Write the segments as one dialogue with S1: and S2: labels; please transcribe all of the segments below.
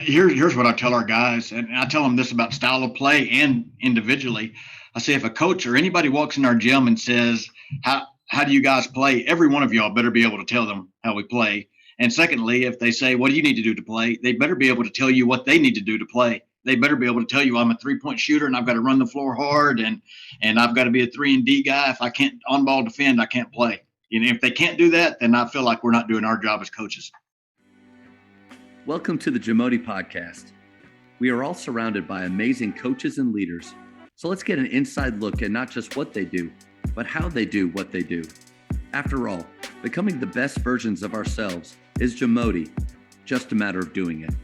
S1: Here's what I tell our guys, and I tell them this about style of play and individually. I say if a coach or anybody walks in our gym and says, how do you guys play? Every one of y'all better be able to tell them how we play. And secondly, if they say, what do you need to do to play? They better be able to tell you what they need to do to play. They better be able to tell you I'm a 3-point shooter and I've got to run the floor hard and I've got to be a 3 and D guy. If I can't on ball defend, I can't play. If they can't do that, then I feel like we're not doing our job as coaches.
S2: Welcome to the Jamodi Podcast. We are all surrounded by amazing coaches and leaders. So let's get an inside look at not just what they do, but how they do what they do. After all, becoming the best versions of ourselves is Jamodi, just a matter of doing it.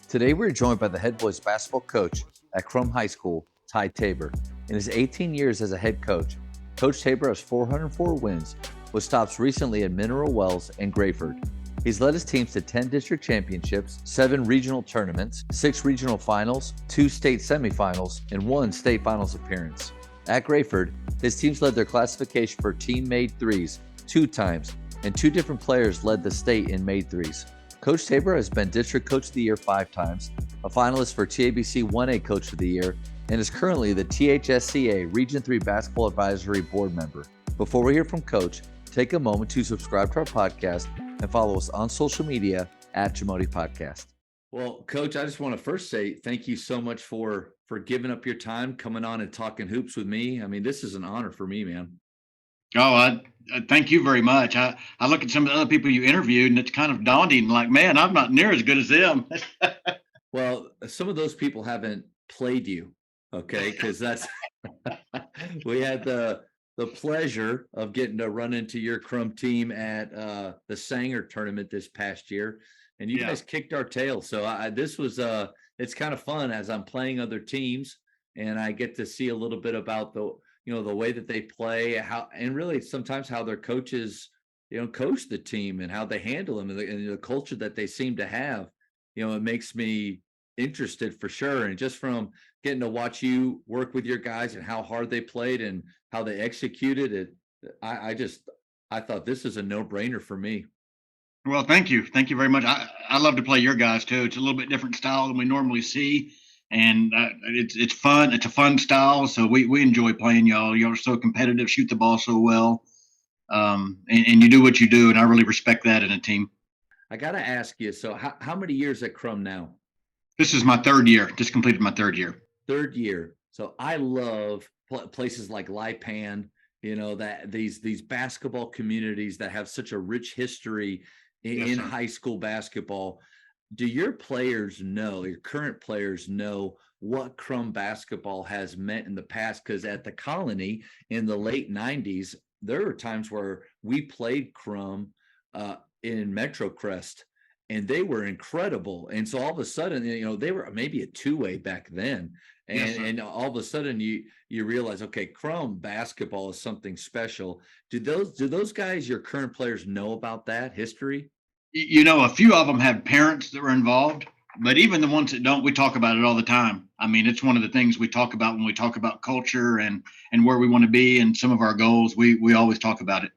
S3: Today we're joined by the head boys basketball coach at Krum High School, Ty Tabor. In his 18 years as a head coach, Coach Tabor has 404 wins with stops recently in Mineral Wells and Grayford. He's led his teams to 10 district championships, 7 regional tournaments, 6 regional finals, 2 state semifinals, and 1 state finals appearance. At Grayford, his teams led their classification for team-made threes 2 times, and 2 different players led the state in made threes. Coach Tabor has been District Coach of the Year 5 times, a finalist for TABC 1A Coach of the Year, and is currently the THSCA Region 3 Basketball Advisory Board member. Before we hear from Coach, take a moment to subscribe to our podcast and follow us on social media at Jamodi Podcast.
S2: Well, Coach, I just want to first say thank you so much for giving up your time, coming on and talking hoops with me. I mean, this is an honor for me, man.
S1: Oh, I thank you very much. I look at some of the other people you interviewed, and it's kind of daunting. Like, man, I'm not near as good as them.
S2: Well, some of those people haven't played you, okay? Because that's we had the pleasure of getting to run into your Krum team at the Sanger tournament this past year, and you guys kicked our tail. So this was it's kind of fun as I'm playing other teams, and I get to see a little bit about the way that they play, how and really sometimes how their coaches coach the team and how they handle them and the culture that they seem to have. It makes me interested for sure. And just from getting to watch you work with your guys and how hard they played and how they executed it, I thought this is a no-brainer for me.
S1: Well, thank you very much. I love to play your guys too. It's a little bit different style than we normally see, and it's fun. It's a fun style, so we enjoy playing y'all. Y'all are so competitive, shoot the ball so well, and you do what you do, and I really respect that in a team.
S2: I got to ask you, so how many years at Krum now?
S1: This is my 3rd year. Just completed my 3rd year.
S2: 3rd year. So I love places like Lipan, that these basketball communities that have such a rich history in high school basketball. Do your players know, your current players know what Krum basketball has meant in the past? Because at the Colony in the late 90s, there were times where we played Krum in Metrocrest, and they were incredible. And so all of a sudden, they were maybe a 2-way back then. And all of a sudden you realize, okay, Krum basketball is something special. Do those guys, your current players, know about that history?
S1: A few of them have parents that were involved, but even the ones that don't, we talk about it all the time. I mean, it's one of the things we talk about when we talk about culture and where we want to be and some of our goals. We always talk about it.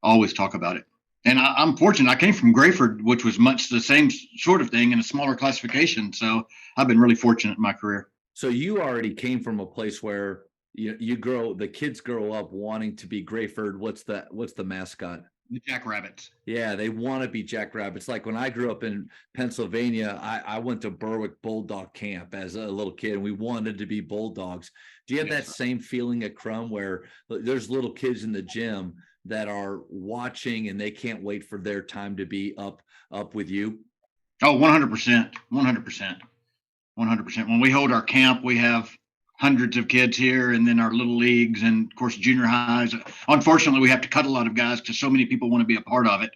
S1: Always talk about it. And I'm fortunate. I came from Grayford, which was much the same sort of thing in a smaller classification. So I've been really fortunate in my career.
S2: So you already came from a place where the kids grow up wanting to be Grayford. What's the mascot?
S1: The Jackrabbits.
S2: Yeah, they want to be Jackrabbits. Like when I grew up in Pennsylvania, I went to Berwick Bulldog Camp as a little kid, and we wanted to be Bulldogs. Do you have that same feeling at Krum where there's little kids in the gym that are watching and they can't wait for their time to be up with you?
S1: Oh, 100%. 100%. 100%. When we hold our camp, we have hundreds of kids here, and then our little leagues, and of course junior highs. Unfortunately, we have to cut a lot of guys because so many people want to be a part of it.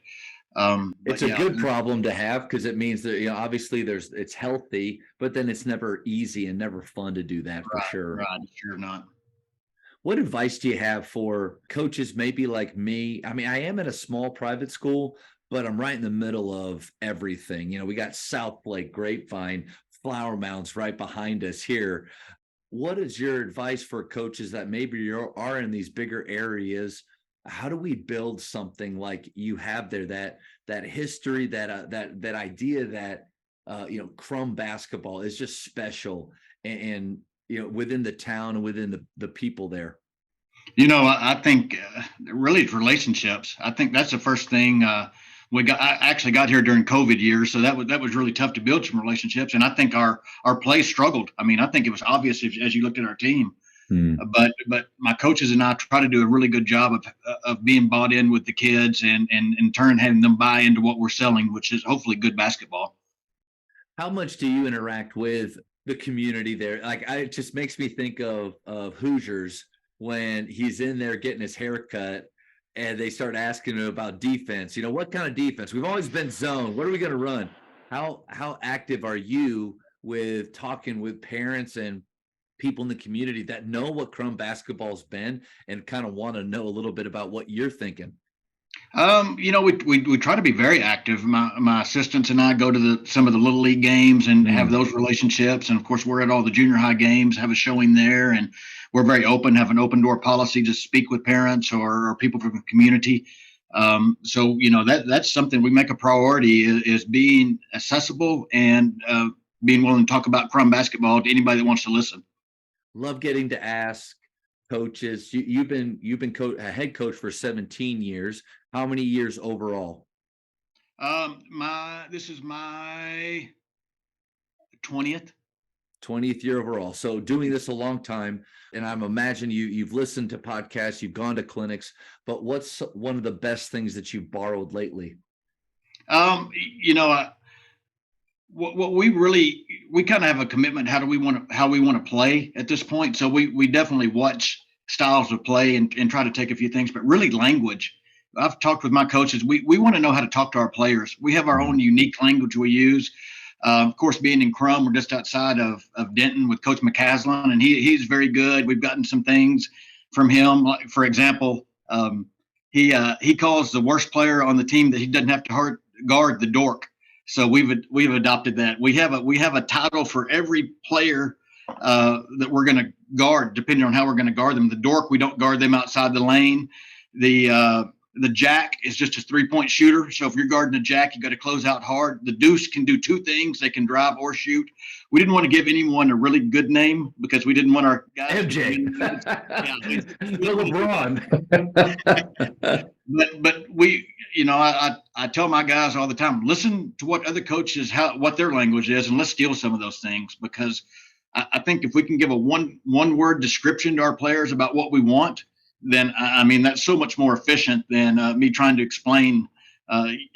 S2: It's a good problem to have because it means that obviously it's healthy, but then it's never easy and never fun to do that for sure.
S1: Right, sure not.
S2: What advice do you have for coaches maybe like me? I mean, I am at a small private school, but I'm right in the middle of everything. We got South Lake, Grapevine, Flower Mounds right behind us here. What is your advice for coaches that maybe are in these bigger areas? How do we build something like you have there, that history, that idea that Krum basketball is just special and within the town and within the people there?
S1: I think really it's relationships. I think that's the first thing I actually got here during COVID years, so that was really tough to build some relationships. And I think our play struggled. I mean, I think it was obvious as you looked at our team. But my coaches and I try to do a really good job of being bought in with the kids and in turn having them buy into what we're selling, which is hopefully good basketball.
S2: How much do you interact with the community there? It just makes me think of Hoosiers when he's in there getting his hair cut and they start asking him about defense. What kind of defense? We've always been zone. What are we going to run? How active are you with talking with parents and people in the community that know what Krum basketball's been and kind of want to know a little bit about what you're thinking?
S1: We try to be very active. My assistants and I go to some of the little league games and have those relationships. And of course, we're at all the junior high games, have a showing there, and we're very open, have an open door policy to speak with parents or people from the community. That's something we make a priority is being accessible and being willing to talk about Krum basketball to anybody that wants to listen.
S2: Love getting to ask coaches. You've been a head coach for 17 years. How many years overall?
S1: This is my 20th.
S2: 20th year overall. So doing this a long time, and I'm imagining you've listened to podcasts, you've gone to clinics, but what's one of the best things that you've borrowed lately?
S1: What we kind of have a commitment. How we want to play at this point. So we definitely watch styles of play and try to take a few things, but really language. I've talked with my coaches. We want to know how to talk to our players. We have our own unique language we use. Of course, being in Krum, we're just outside of Denton with Coach McCaslin, and he's very good. We've gotten some things from him. Like, for example, he calls the worst player on the team that he doesn't have to guard the dork. So we've adopted that. We have a title for every player that we're going to guard, depending on how we're going to guard them. The dork, we don't guard them outside the lane. The jack is just a 3-point shooter. So if you're guarding a jack, you got to close out hard. The deuce can do two things. They can drive or shoot. We didn't want to give anyone a really good name because we didn't want our guys
S2: MJ. LeBron.
S1: but I tell my guys all the time, listen to what other coaches, what their language is, and let's steal some of those things, because I think if we can give a one word description to our players about what we want, then that's so much more efficient than me trying to explain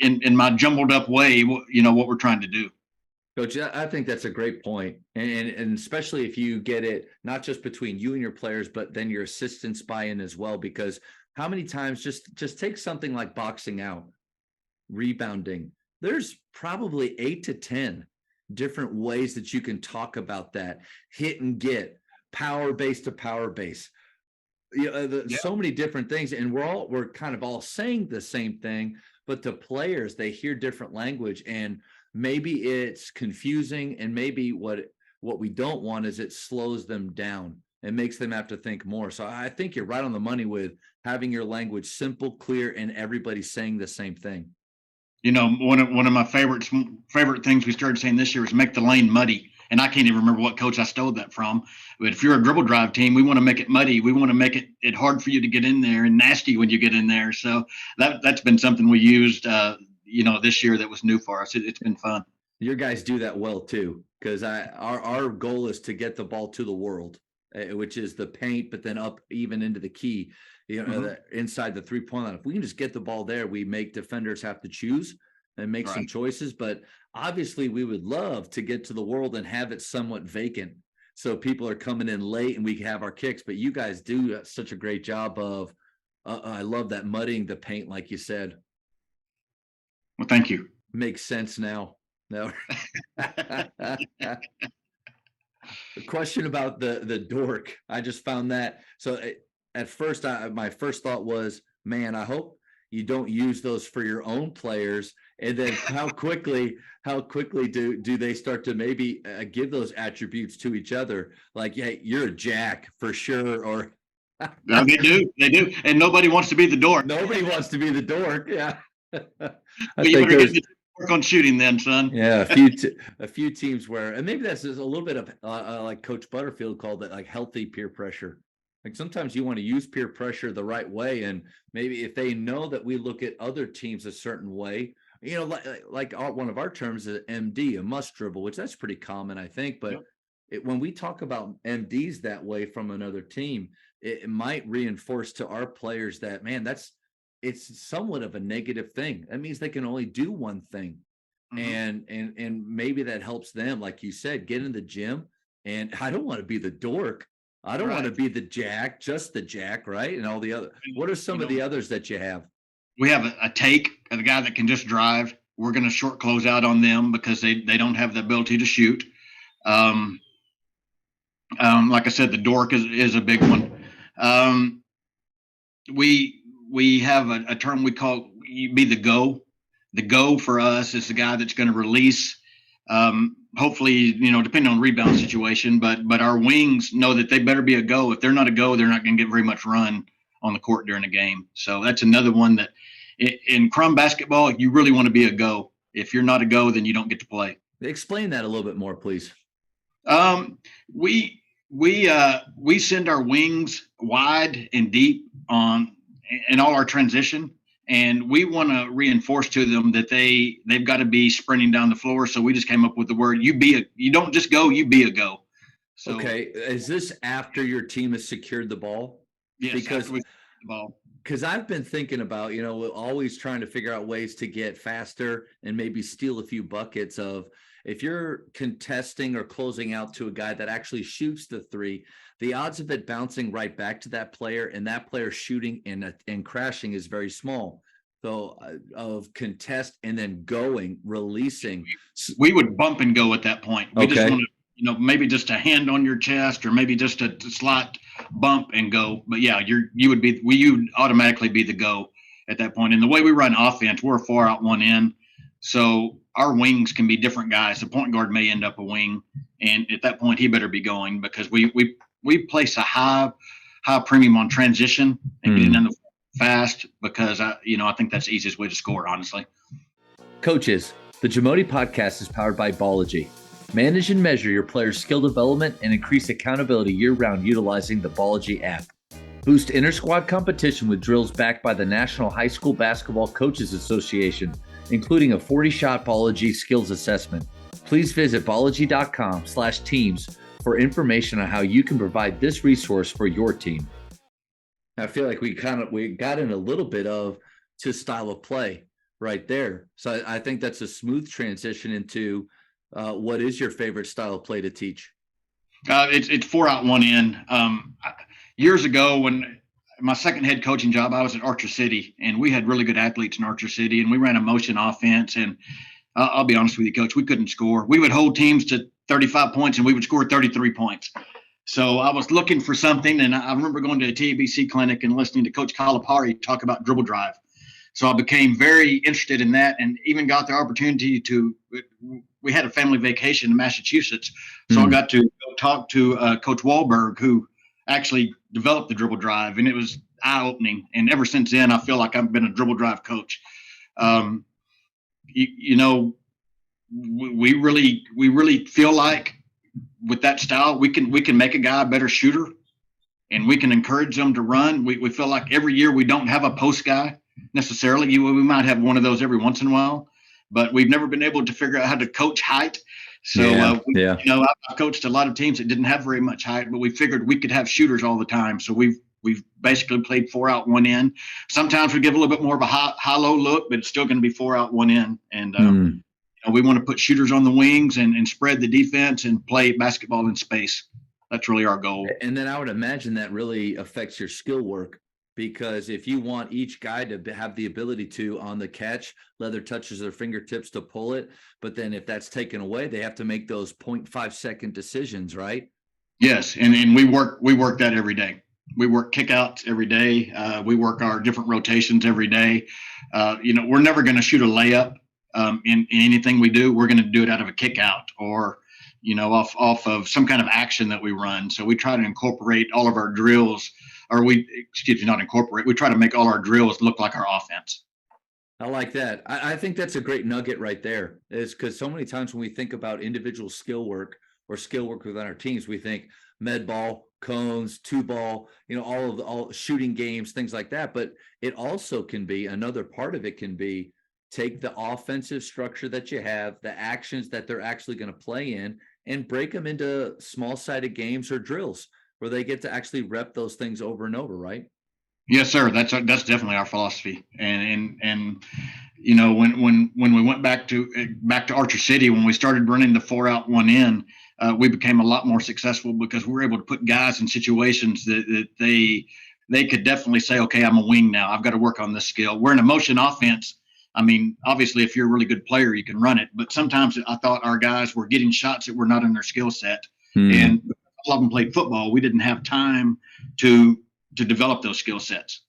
S1: in my jumbled up way, what we're trying to do.
S2: Coach, I think that's a great point. And especially if you get it, not just between you and your players, but then your assistants buy in as well, because how many times just take something like boxing out, rebounding. There's probably 8 to 10 different ways that you can talk about that. Hit and get, power base to power base. So many different things, and we're kind of all saying the same thing, but the players, they hear different language, and maybe it's confusing, and maybe what we don't want is it slows them down and makes them have to think more. So I think you're right on the money with having your language simple, clear, and everybody saying the same thing.
S1: One of my favorite things we started saying this year is make the lane muddy. And I can't even remember what coach I stole that from. But if you're a dribble drive team, we want to make it muddy. We want to make it hard for you to get in there and nasty when you get in there. So that's been something we used, this year that was new for us. It's been fun.
S2: Your guys do that well too, because our goal is to get the ball to the world, which is the paint, but then up even into the key, inside the 3-point line. If we can just get the ball there, we make defenders have to choose and make some choices. But obviously we would love to get to the world and have it somewhat vacant, so people are coming in late and we can have our kicks. But you guys do such a great job of I love that muddying the paint, like you said.
S1: Well, thank you.
S2: Makes sense now. The question about the dork, I just found that. So at first, my first thought was, man, I hope you don't use those for your own players. And then how quickly do they start to maybe give those attributes to each other? Like, yeah, you're a jack for sure. Or
S1: no, they do. And nobody wants to be the dork.
S2: Nobody wants to be the dork. Yeah.
S1: You better Work on shooting then, son.
S2: Yeah, a few teams where, and maybe that's just a little bit of like Coach Butterfield called it, like healthy peer pressure. Like sometimes you want to use peer pressure the right way, and maybe if they know that we look at other teams a certain way, one of our terms is MD, a must dribble, which that's pretty common, I think. But when we talk about MDs that way from another team, it might reinforce to our players that, man, it's somewhat of a negative thing. That means they can only do one thing. And maybe that helps them, like you said, get in the gym. And I don't want to be the dork. I don't want to be the jack, just the jack, right? And all the other. What are some of the others that you have?
S1: We have a take, a guy that can just drive. We're going to short close out on them because they don't have the ability to shoot. Like I said, the dork is a big one. We have a term we call be the go. The go for us is the guy that's going to release. Hopefully, depending on rebound situation, but our wings know that they better be a go. If they're not a go, they're not going to get very much run on the court during the game. So that's another one that in Krum basketball, you really want to be a go. If you're not a go, then you don't get to play.
S2: Explain that a little bit more, please.
S1: We send our wings wide and deep in all our transition. And we want to reinforce to them that they've got to be sprinting down the floor. So we just came up with the word, you don't just go, you be a go. So,
S2: okay. Is this after your team has secured the ball?
S1: Yes,
S2: because
S1: the ball.
S2: Because I've been thinking about, always trying to figure out ways to get faster and maybe steal a few buckets of, if you're contesting or closing out to a guy that actually shoots the three, the odds of it bouncing right back to that player and that player shooting and crashing is very small. So of contest and then releasing.
S1: We would bump and go at that point. We just want to, maybe just a hand on your chest or maybe just a slight bump and go. But yeah, you would automatically be the go at that point. And the way we run offense, we're far out one end. So our wings can be different guys. The point guard may end up a wing, and at that point he better be going because we place a high premium on transition and getting in the fast because I think that's the easiest way to score, honestly.
S3: Coaches, the Jamodi podcast is powered by Ballogy. Manage and measure your players' skill development and increase accountability year-round utilizing the Ballogy app. Boost inter-squad competition with drills backed by the National High School Basketball Coaches Association, including a 40-shot Ballogy skills assessment. Please visit ballogy.com/teams for information on how you can provide this resource for your team.
S2: I feel like we got in a little bit of to style of play right there. So I think that's a smooth transition into what is your favorite style of play to teach?
S1: It's 4 out 1 in. Years ago, when my second head coaching job, I was at Archer City, and we had really good athletes in Archer City, and we ran a motion offense. And I'll be honest with you, Coach, we couldn't score. We would hold teams to 35 points, and we would score 33 points. So I was looking for something, and I remember going to a TABC clinic and listening to Coach Calipari talk about dribble drive. So I became very interested in that, and even got the opportunity we had a family vacation in Massachusetts. So I got to go talk to Coach Wahlberg, who actually developed the dribble drive, and it was eye-opening. And ever since then, I feel like I've been a dribble drive coach. We really feel like with that style, we can make a guy a better shooter, and we can encourage them to run. We feel like every year we don't have a post guy necessarily. We might have one of those every once in a while, but we've never been able to figure out how to coach height. So, I've coached a lot of teams that didn't have very much height, but we figured we could have shooters all the time. So we've basically played 4 out 1 in. Sometimes we give a little bit more of a high-low look, but it's still going to be 4 out 1 in. And we want to put shooters on the wings and spread the defense and play basketball in space. That's really our goal.
S2: And then I would imagine that really affects your skill work, because if you want each guy to have the ability to, on the catch, leather touches their fingertips to pull it, but then if that's taken away, they have to make those 0.5-second decisions, right?
S1: Yes, and we work that every day. We work kickouts every day. We work our different rotations every day. We're never going to shoot a layup in anything we do. We're going to do it out of a kick out or off of some kind of action that we run. So we try to incorporate all of our drills, we try to make all our drills look like our offense.
S2: I like that. I think that's a great nugget right there. Is because so many times when we think about individual skill work or skill work within our teams, we think med ball, cones, two ball, all shooting games, things like that. But it also can be another part of it can be take the offensive structure that you have, the actions that they're actually going to play in, and break them into small sided games or drills where they get to actually rep those things over and over, right?
S1: Yes, sir. That's definitely our philosophy. And when we went back to Archer City, when we started running the 4 out 1 in, we became a lot more successful because we were able to put guys in situations that they could definitely say, okay, I'm a wing now. I've got to work on this skill. We're in a motion offense. I mean, obviously, if you're a really good player, you can run it. But sometimes I thought our guys were getting shots that were not in their skill set, and a lot of them played football. We didn't have time to develop those skill sets.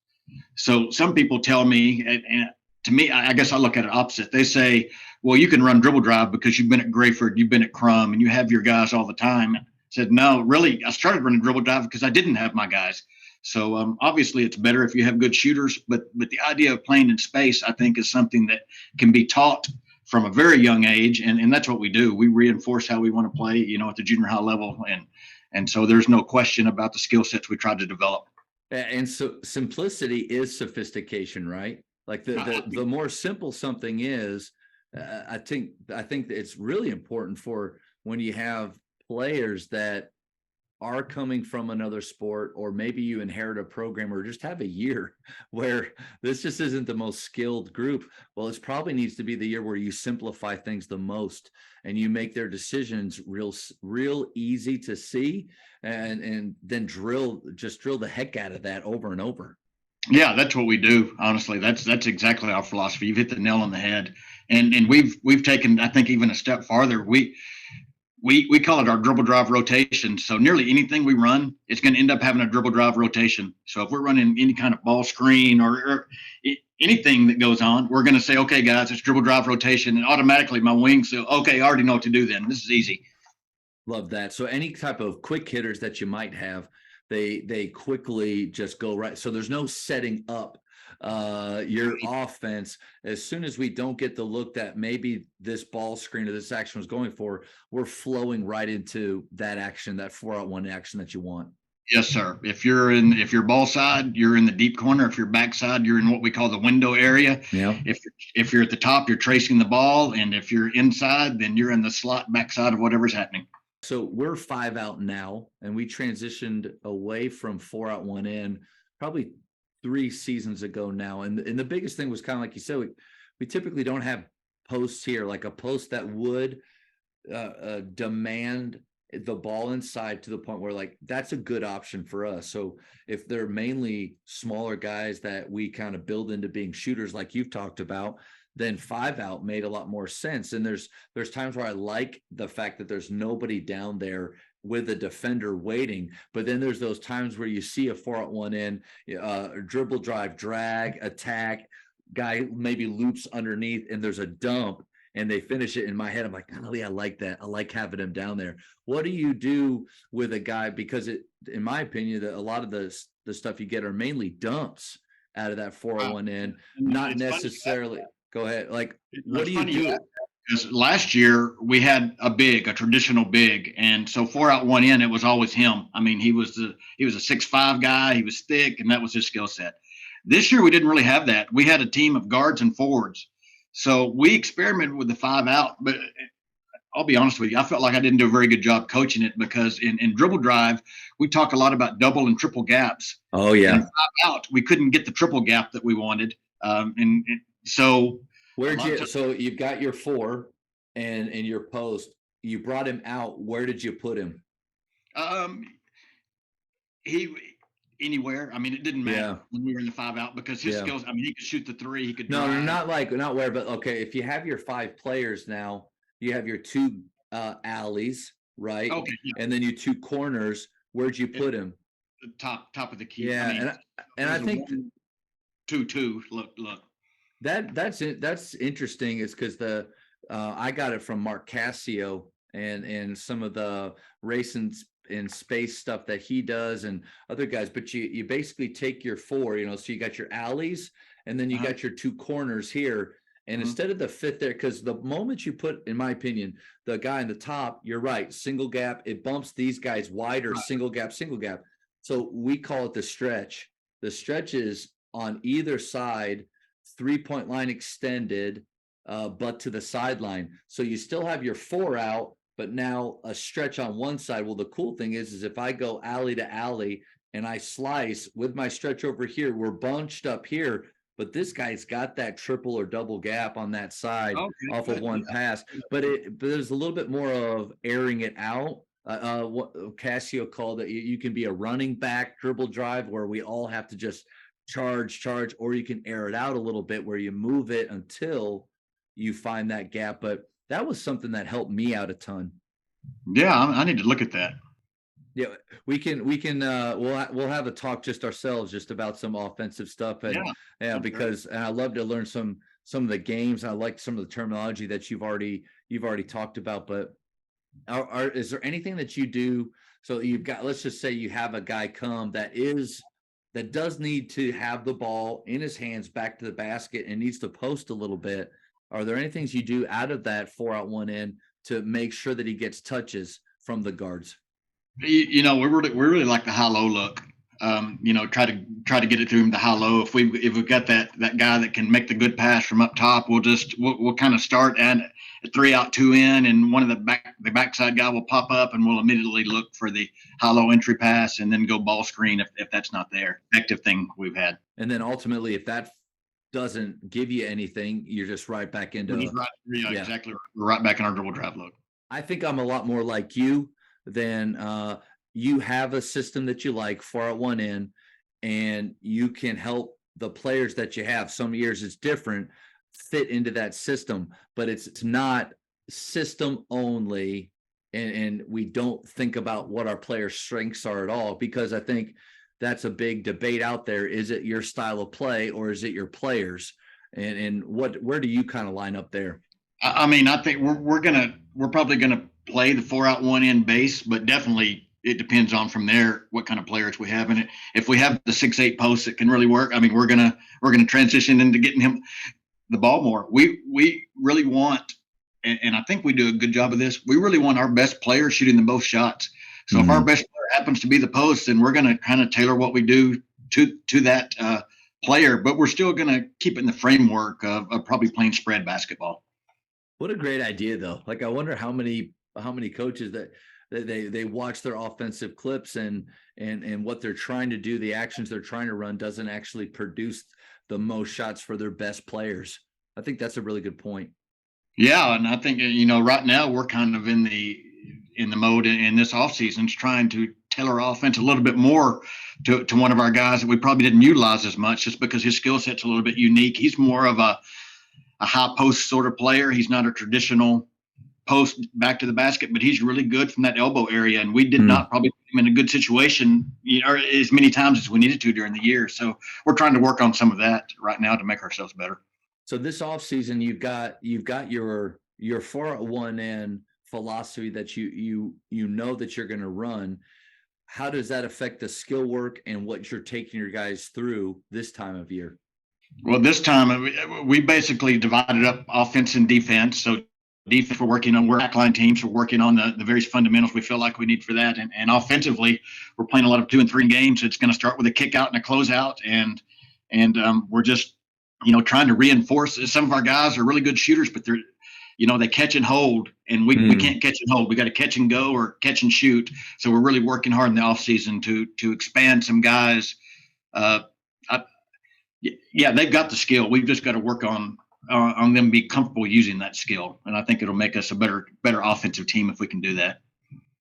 S1: So some people tell me, and to me, I guess I look at it opposite. They say, well, you can run dribble drive because you've been at Grayford, you've been at Krum, and you have your guys all the time. I said, no, really, I started running dribble drive because I didn't have my guys. So obviously it's better if you have good shooters, but the idea of playing in space, I think, is something that can be taught from a very young age, and that's what we do. We reinforce how we want to play, at the junior high level, and so there's no question about the skill sets we try to develop.
S2: And so simplicity is sophistication, right? Like the more simple something is, I think that it's really important for when you have players that are coming from another sport, or maybe you inherit a program or just have a year where this just isn't the most skilled group. Well, it probably needs to be the year where you simplify things the most and you make their decisions real easy to see, and then drill the heck out of that over and over.
S1: Yeah, that's what we do. Honestly, that's exactly our philosophy. You've hit the nail on the head, and we've taken, I think, even a step farther. We call it our dribble drive rotation. So nearly anything we run, it's going to end up having a dribble drive rotation. So if we're running any kind of ball screen or anything that goes on, we're going to say, okay, guys, it's dribble drive rotation, and automatically my wings say, okay, I already know what to do. Then this is easy.
S2: Love that. So any type of quick hitters that you might have, they quickly just go right. So there's no setting up your offense. As soon as we don't get the look that maybe this ball screen or this action was going for, we're flowing right into that action, that 4 out 1 action that you want.
S1: Yes, sir. If you're ball side, you're in the deep corner. If you're backside, you're in what we call the window area.
S2: Yeah.
S1: If you're at the top, you're tracing the ball, and if you're inside, then you're in the slot backside of whatever's happening.
S2: So we're 5 out now, and we transitioned away from 4 out 1 in probably 3 seasons ago now. And the biggest thing was kind of like you said, we typically don't have posts here, like a post that would demand the ball inside to the point where, like, that's a good option for us. So if they're mainly smaller guys that we kind of build into being shooters, like you've talked about, then 5 out made a lot more sense. And there's times where I like the fact that there's nobody down there with a defender waiting, but then there's those times where you see a 4 out 1 in, dribble drive, drag, attack, guy maybe loops underneath, and there's a dump, and they finish it. In my head, I'm like, oh yeah, I like that. I like having him down there. What do you do with a guy? Because in my opinion, that a lot of the stuff you get are mainly dumps out of that 4 out 1 in, not necessarily. Go ahead. Like, what do you do?
S1: Because last year we had a traditional big, and so 4 out 1 in, it was always him. I mean, he was a 6'5" guy. He was thick, and that was his skill set. This year we didn't really have that. We had a team of guards and forwards, so we experimented with the 5 out. But I'll be honest with you, I felt like I didn't do a very good job coaching it, because in dribble drive we talk a lot about double and triple gaps.
S2: Oh yeah.
S1: And 5 out, we couldn't get the triple gap that we wanted, and so.
S2: So you've got your 4 and in your post, you brought him out. Where did you put him?
S1: He anywhere. I mean, it didn't matter when we were in the 5 out, because his skills. I mean, he could shoot the 3. He could.
S2: No, not where, but okay. If you have your 5 players now, you have your 2 alleys, right?
S1: Okay. Yeah.
S2: And then your 2 corners. Where'd you put him?
S1: The top of the key.
S2: Yeah, I mean, and I think
S1: 2-2. Look.
S2: That's interesting. Is because I got it from Mark Cassio and some of the racing in space stuff that he does and other guys. But you basically take your 4, so you got your alleys, and then you got your two corners here. And instead of the fit there, because the moment you put, in my opinion, the guy in the top, you're right, single gap, it bumps these guys wider, single gap, single gap. So we call it the stretch. The stretch is on either side, 3-point line extended, but to the sideline. So you still have your 4 out, but now a stretch on one side. Well, the cool thing is if I go alley to alley and I slice with my stretch over here, we're bunched up here, but this guy's got that triple or double gap on that side off of one pass. But there's a little bit more of airing it out. What Cassio called it, you can be a running back dribble drive where we all have to just charge, or you can air it out a little bit where you move it until you find that gap. But that was something that helped me out a ton.
S1: Yeah, I need to look at that.
S2: Yeah, we can we'll have a talk just ourselves just about some offensive stuff. And because and I love to learn some of the games. I like some of the terminology that you've already talked about. But is there anything that you do? So you've got, let's just say you have a guy come that does need to have the ball in his hands back to the basket and needs to post a little bit. Are there any things you do out of that 4 out 1 in to make sure that he gets touches from the guards?
S1: We really like the high-low look. Try to get it to him the high-low. If we've got that guy that can make the good pass from up top, we'll kind of start at 3 out 2 in, and one of the backside guy will pop up, and we'll immediately look for the high-low entry pass, and then go ball screen if that's not there. Effective thing we've had.
S2: And then ultimately, if that doesn't give you anything, you're just right back into
S1: exactly. We're right back in our dribble drive look.
S2: I think I'm a lot more like you than you have a system that you like, 4 out 1 in, and you can help the players that you have. Some years it's different, fit into that system, but it's not system only. And we don't think about what our players' strengths are at all, because I think that's a big debate out there. Is it your style of play or is it your players? And where do you kind of line up there?
S1: I think we're probably gonna play the 4 out 1 in base, but definitely it depends on from there what kind of players we have in it. If we have the 6-8 posts that can really work, we're gonna transition into getting him the ball more. We really want, and I think we do a good job of this. We really want our best player shooting the most shots. So if our best player happens to be the post, then we're going to kind of tailor what we do to that player, but we're still going to keep it in the framework of probably playing spread basketball.
S2: What a great idea, though. Like, I wonder how many coaches that they watch their offensive clips and what they're trying to do, the actions they're trying to run doesn't actually produce the most shots for their best players. I think that's a really good point.
S1: Yeah, and I think right now we're kind of in the mode in this offseason trying to tailor our offense a little bit more to one of our guys that we probably didn't utilize as much, just because his skill set's a little bit unique. He's more of a high post sort of player. He's not a traditional post back to the basket, but he's really good from that elbow area, and we did not probably put him in a good situation as many times as we needed to during the year. So we're trying to work on some of that right now to make ourselves better.
S2: So this offseason, you've got your 4 out 1 in philosophy that you know that you're going to run. How does that affect the skill work and what you're taking your guys through this time of year?
S1: Well, this time we basically divided up offense and defense. So defense, we're backline teams. We're working on the various fundamentals we feel like we need for that. And offensively, we're playing a lot of 2 and 3 games. It's going to start with a kick out and a closeout. And we're just, trying to reinforce. Some of our guys are really good shooters, but they're, they catch and hold, and we can't catch and hold. We got to catch and go or catch and shoot. So we're really working hard in the off season to expand some guys. They've got the skill. We've just got to work on them be comfortable using that skill. And I think it'll make us a better offensive team if we can do that.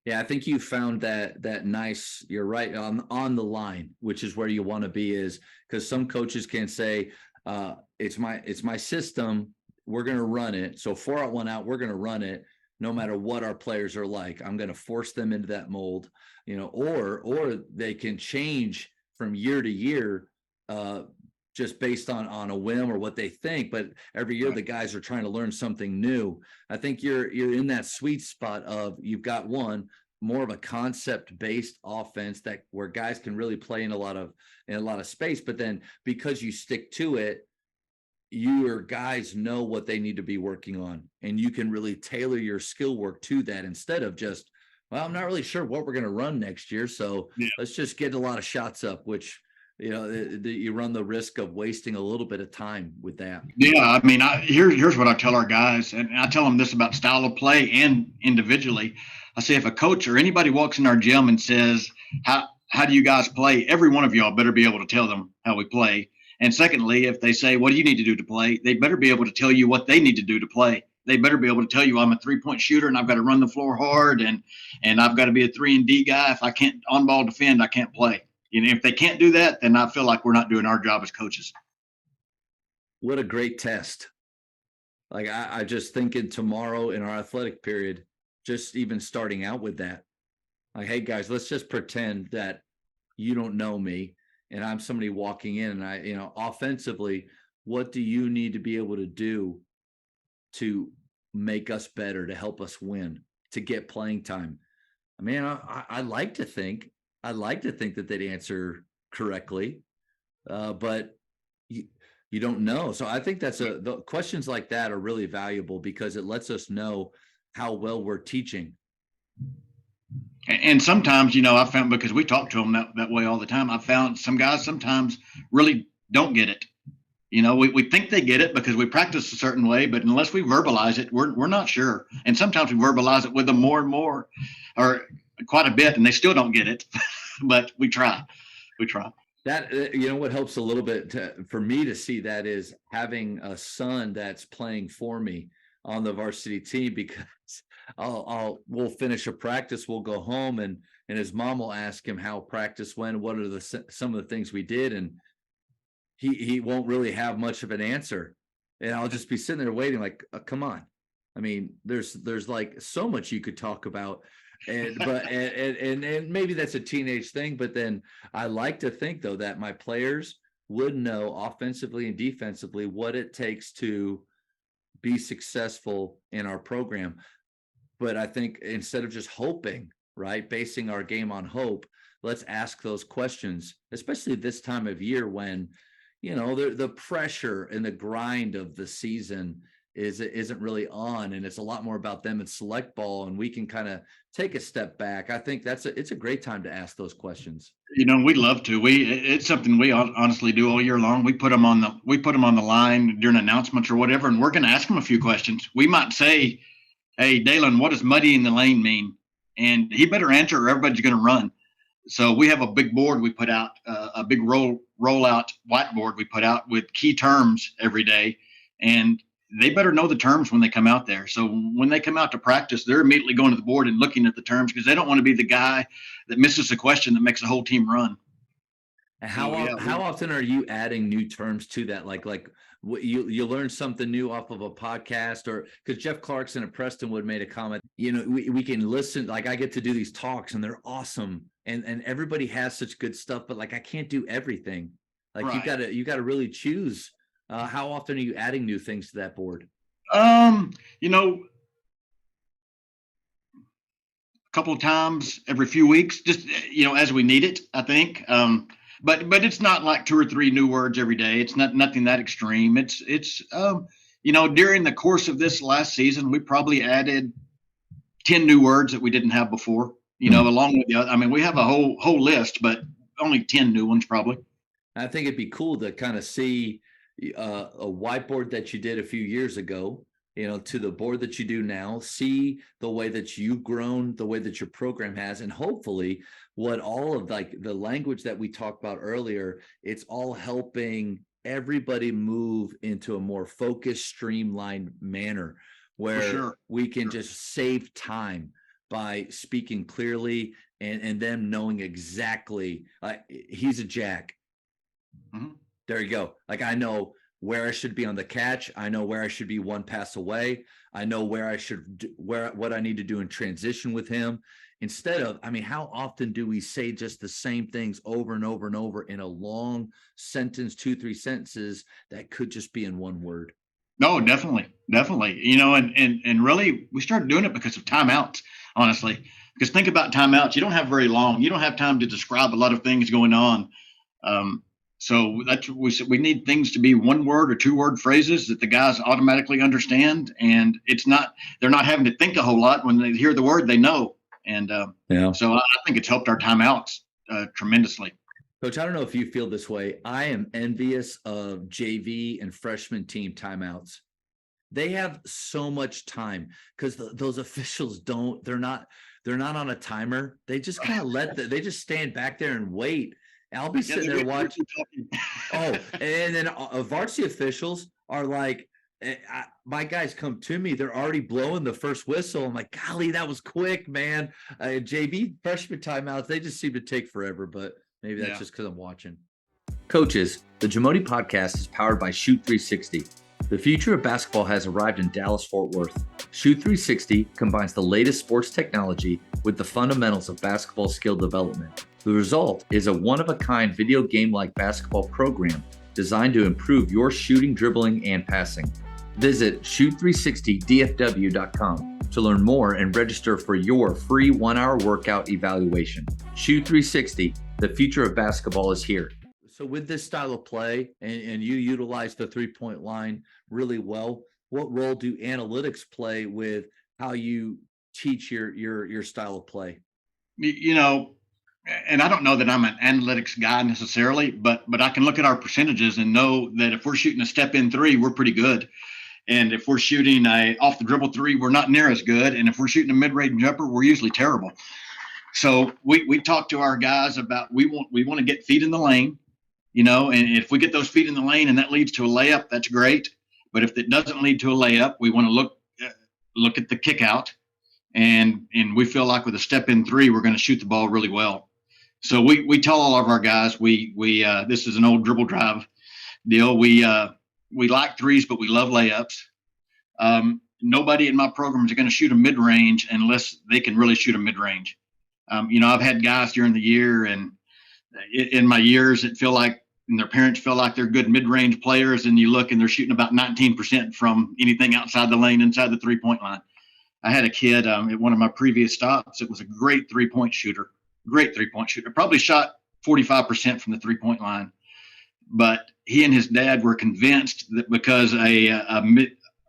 S2: Yeah, I think you found that nice. You're right on the line, which is where you want to be, is because some coaches can say, it's my system. We're going to run it. So 4 out 1 out, we're going to run it no matter what our players are like. I'm going to force them into that mold, or they can change from year to year, just based on a whim or what they think. But every year the guys are trying to learn something new. I think you're in that sweet spot of, you've got one more of a concept based offense where guys can really play in a lot of space, but then because you stick to it, your guys know what they need to be working on, and you can really tailor your skill work to that instead of just, well, I'm not really sure what we're going to run next year, so
S1: Yeah.
S2: let's just get a lot of shots up, which, you run the risk of wasting a little bit of time with that.
S1: Yeah, I mean, here's what I tell our guys, and I tell them this about style of play and individually. I say if a coach or anybody walks in our gym and says, how do you guys play? Every one of y'all better be able to tell them how we play. And secondly, if they say, what do you need to do to play? They better be able to tell you what they need to do to play. They better be able to tell you I'm a 3-point shooter and I've got to run the floor hard and I've got to be a 3-and-D guy. If I can't on ball defend, I can't play. If they can't do that, then I feel like we're not doing our job as coaches.
S2: What a great test. Like I just thinking tomorrow in our athletic period, just even starting out with that. Like, hey guys, let's just pretend that you don't know me and I'm somebody walking in, and offensively, what do you need to be able to do to make us better, to help us win, to get playing time? I mean, I like to think that they'd answer correctly, but you don't know. So I think the questions like that are really valuable because it lets us know how well we're teaching.
S1: And sometimes, I found, because we talk to them that way all the time, I found some guys sometimes really don't get it. We think they get it because we practice a certain way, but unless we verbalize it, we're not sure. And sometimes we verbalize it with them more and more, or quite a bit, and they still don't get it. But we try.
S2: That, what helps a little bit for me to see that is having a son that's playing for me on the varsity team, because we'll finish a practice, we'll go home, and his mom will ask him how practice went, what are some of the things we did, and he won't really have much of an answer, and I'll just be sitting there waiting, like, come on. I mean, there's like so much you could talk about, and maybe that's a teenage thing, but then I like to think though that my players would know offensively and defensively what it takes to be successful in our program. But I think instead of just hoping, right, basing our game on hope, let's ask those questions, especially this time of year when, the pressure and the grind of the season isn't really on, and it's a lot more about them in select ball, and we can kind of take a step back. I think it's a great time to ask those questions.
S1: We love to. It's something we honestly do all year long. We put them on the line during announcements or whatever, and we're going to ask them a few questions. We might say, "Hey, Dalen, what does muddy in the lane mean?" And he better answer, or everybody's going to run. So we have a big board we put out, a big rollout whiteboard we put out with key terms every day, and they better know the terms when they come out there. So when they come out to practice, they're immediately going to the board and looking at the terms, because they don't want to be the guy that misses a question that makes the whole team run.
S2: How often are you adding new terms to that? Like you learn something new off of a podcast, or because Jeff Clarkson at Prestonwood made a comment, we can listen. Like I get to do these talks and they're awesome. And everybody has such good stuff, but like, I can't do everything. Like right. you gotta really choose. How often are you adding new things to that board?
S1: A couple of times every few weeks, just, as we need it, I think. But it's not like 2 or 3 new words every day. It's nothing that extreme. It's during the course of this last season, we probably added 10 new words that we didn't have before, along with the other. I mean, we have a whole list, but only 10 new ones probably.
S2: I think it'd be cool to kind of see a whiteboard that you did a few years ago, to the board that you do now, see the way that you've grown, the way that your program has, and hopefully what all of like the language that we talked about earlier, it's all helping everybody move into a more focused, streamlined manner where we can just save time by speaking clearly and them knowing exactly, he's a jack. Mm-hmm. There you go. Like, I know where I should be on the catch. I know where I should be one pass away. I know where I should do, what I need to do in transition with him. Instead of, how often do we say just the same things over and over and over in a long sentence, 2-3 sentences that could just be in one word?
S1: No, definitely. And really, we started doing it because of timeouts, honestly. Because think about timeouts. You don't have very long. You don't have time to describe a lot of things going on. So that's what we said. We need things to be 1 word or 2 word phrases that the guys automatically understand, and they're not having to think a whole lot. When they hear the word, they know. And so I think it's helped our timeouts tremendously.
S2: Coach, I don't know if you feel this way. I am envious of JV and freshman team timeouts. They have so much time because those officials they're not on a timer. They just kind of they just stand back there and wait. I'll be sitting there watching. Oh, and then varsity officials are like, my guys come to me. They're already blowing the first whistle. I'm like, golly, that was quick, man. JV freshman timeouts, they just seem to take forever, but maybe that's just because I'm watching.
S3: Coaches, the Jamodi podcast is powered by Shoot 360. The future of basketball has arrived in Dallas-Fort Worth. Shoot 360 combines the latest sports technology with the fundamentals of basketball skill development. The result is a one-of-a-kind video game-like basketball program designed to improve your shooting, dribbling, and passing. Visit shoot360dfw.com to learn more and register for your free 1-hour workout evaluation. Shoot 360, the future of basketball is here.
S2: So with this style of play, and you utilize the three-point line really well, what role do analytics play with how you teach your style of play?
S1: You know, and I don't know that I'm an analytics guy necessarily, but I can look at our percentages and know that if we're shooting a step-in three, we're pretty good. And if we're shooting a off the dribble three, we're not near as good. And if we're shooting a mid-range jumper, we're usually terrible. So we talk to our guys about we want to get feet in the lane. And if we get those feet in the lane and that leads to a layup, that's great. But if it doesn't lead to a layup, we want to look at the kick out, and we feel like with a step in three, we're going to shoot the ball really well. So we tell all of our guys this is an old dribble drive deal. We like threes, but we love layups. Nobody in my program is going to shoot a mid range unless they can really shoot a mid range. I've had guys during the year, and in my years, and their parents feel like they're good mid-range players, and you look and they're shooting about 19% from anything outside the lane, inside the three-point line. I had a kid at one of my previous stops. It was a great three-point shooter, probably shot 45% from the three-point line. But he and his dad were convinced that because a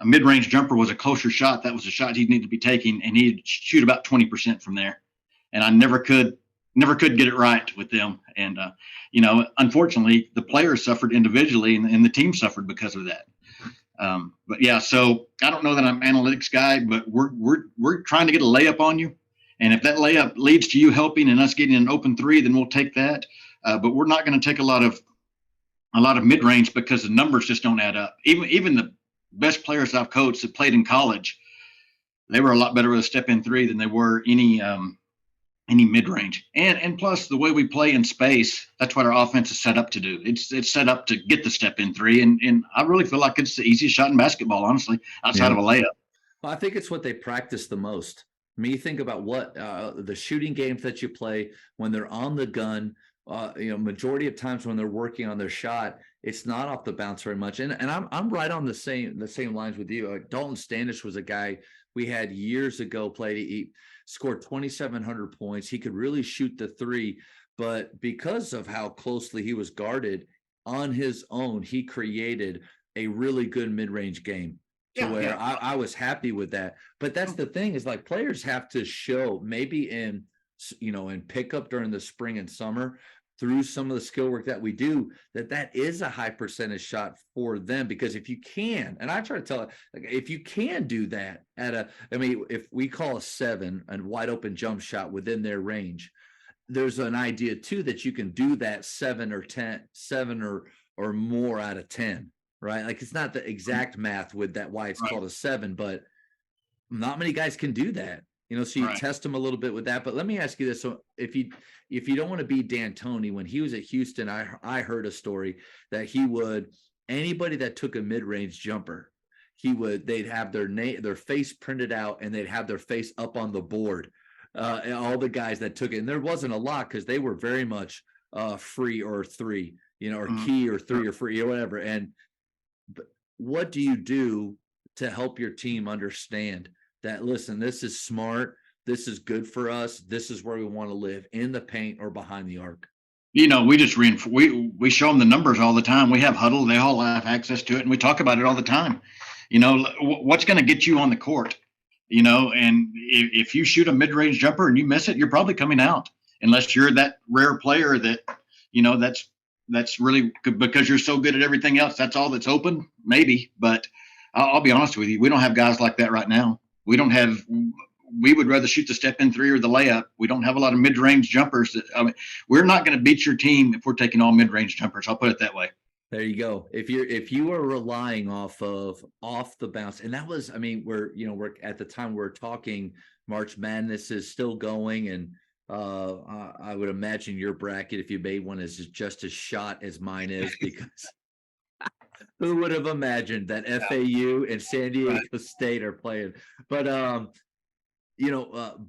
S1: mid-range jumper was a closer shot, that was a shot he'd need to be taking, and he'd shoot about 20% from there. And I never could get it right with them. And, unfortunately, the players suffered individually, and the team suffered because of that. But yeah, so I don't know that I'm an analytics guy, but we're trying to get a layup on you. And if that layup leads to you helping and us getting an open three, then we'll take that. But we're not going to take a lot of mid-range because the numbers just don't add up. Even the best players I've coached that played in college, they were a lot better with a step-in three than they were any mid-range. And plus the way we play in space, that's what our offense is set up to do. It's set up to get the step-in three. And I really feel like it's the easiest shot in basketball, honestly, outside of a layup.
S2: Well, I think it's what they practice the most. I mean, you think about what the shooting games that you play when they're on the gun, majority of times when they're working on their shot, it's not off the bounce very much. And I'm right on the same lines with you. Dalton Standish was a guy we had years ago he scored 2,700 points. He could really shoot the three, but because of how closely he was guarded on his own, he created a really good mid-range game where I was happy with that. But that's the thing is like players have to show maybe in pickup during the spring and summer through some of the skill work that we do, that is a high percentage shot for them. Because if you can, and I try to tell it, like, if you can do that if we call a 7 a wide open jump shot within their range, there's an idea too that you can do that 7 or more out of 10, right? Like it's not the exact math with that why it's called a 7, but not many guys can do that. So you test them a little bit with that. But let me ask you this. So if you don't want to be D'Antoni, when he was at Houston, I heard a story that anybody that took a mid-range jumper, they'd have their face printed out and they'd have their face up on the board. And all the guys that took it, and there wasn't a lot because they were very much free or three, or key or three or free or whatever. But what do you do to help your team understand that, listen, this is smart, this is good for us, this is where we want to live, in the paint or behind the arc?
S1: We just reinforce. We show them the numbers all the time. We have huddle. They all have access to it, and we talk about it all the time. What's going to get you on the court. And if you shoot a mid-range jumper and you miss it, you're probably coming out, unless you're that rare player that that's really good because you're so good at everything else. That's all that's open, maybe. But I'll be honest with you, we don't have guys like that right now. We would rather shoot the step-in three or the layup. We don't have a lot of mid-range jumpers. We're not going to beat your team if we're taking all mid-range jumpers. I'll put it that way.
S2: There you go. If you are relying off the bounce, and that was, we're at the time we're talking, March Madness is still going, and I would imagine your bracket, if you made one, is just as shot as mine is, because who would have imagined that FAU and San Diego State are playing? But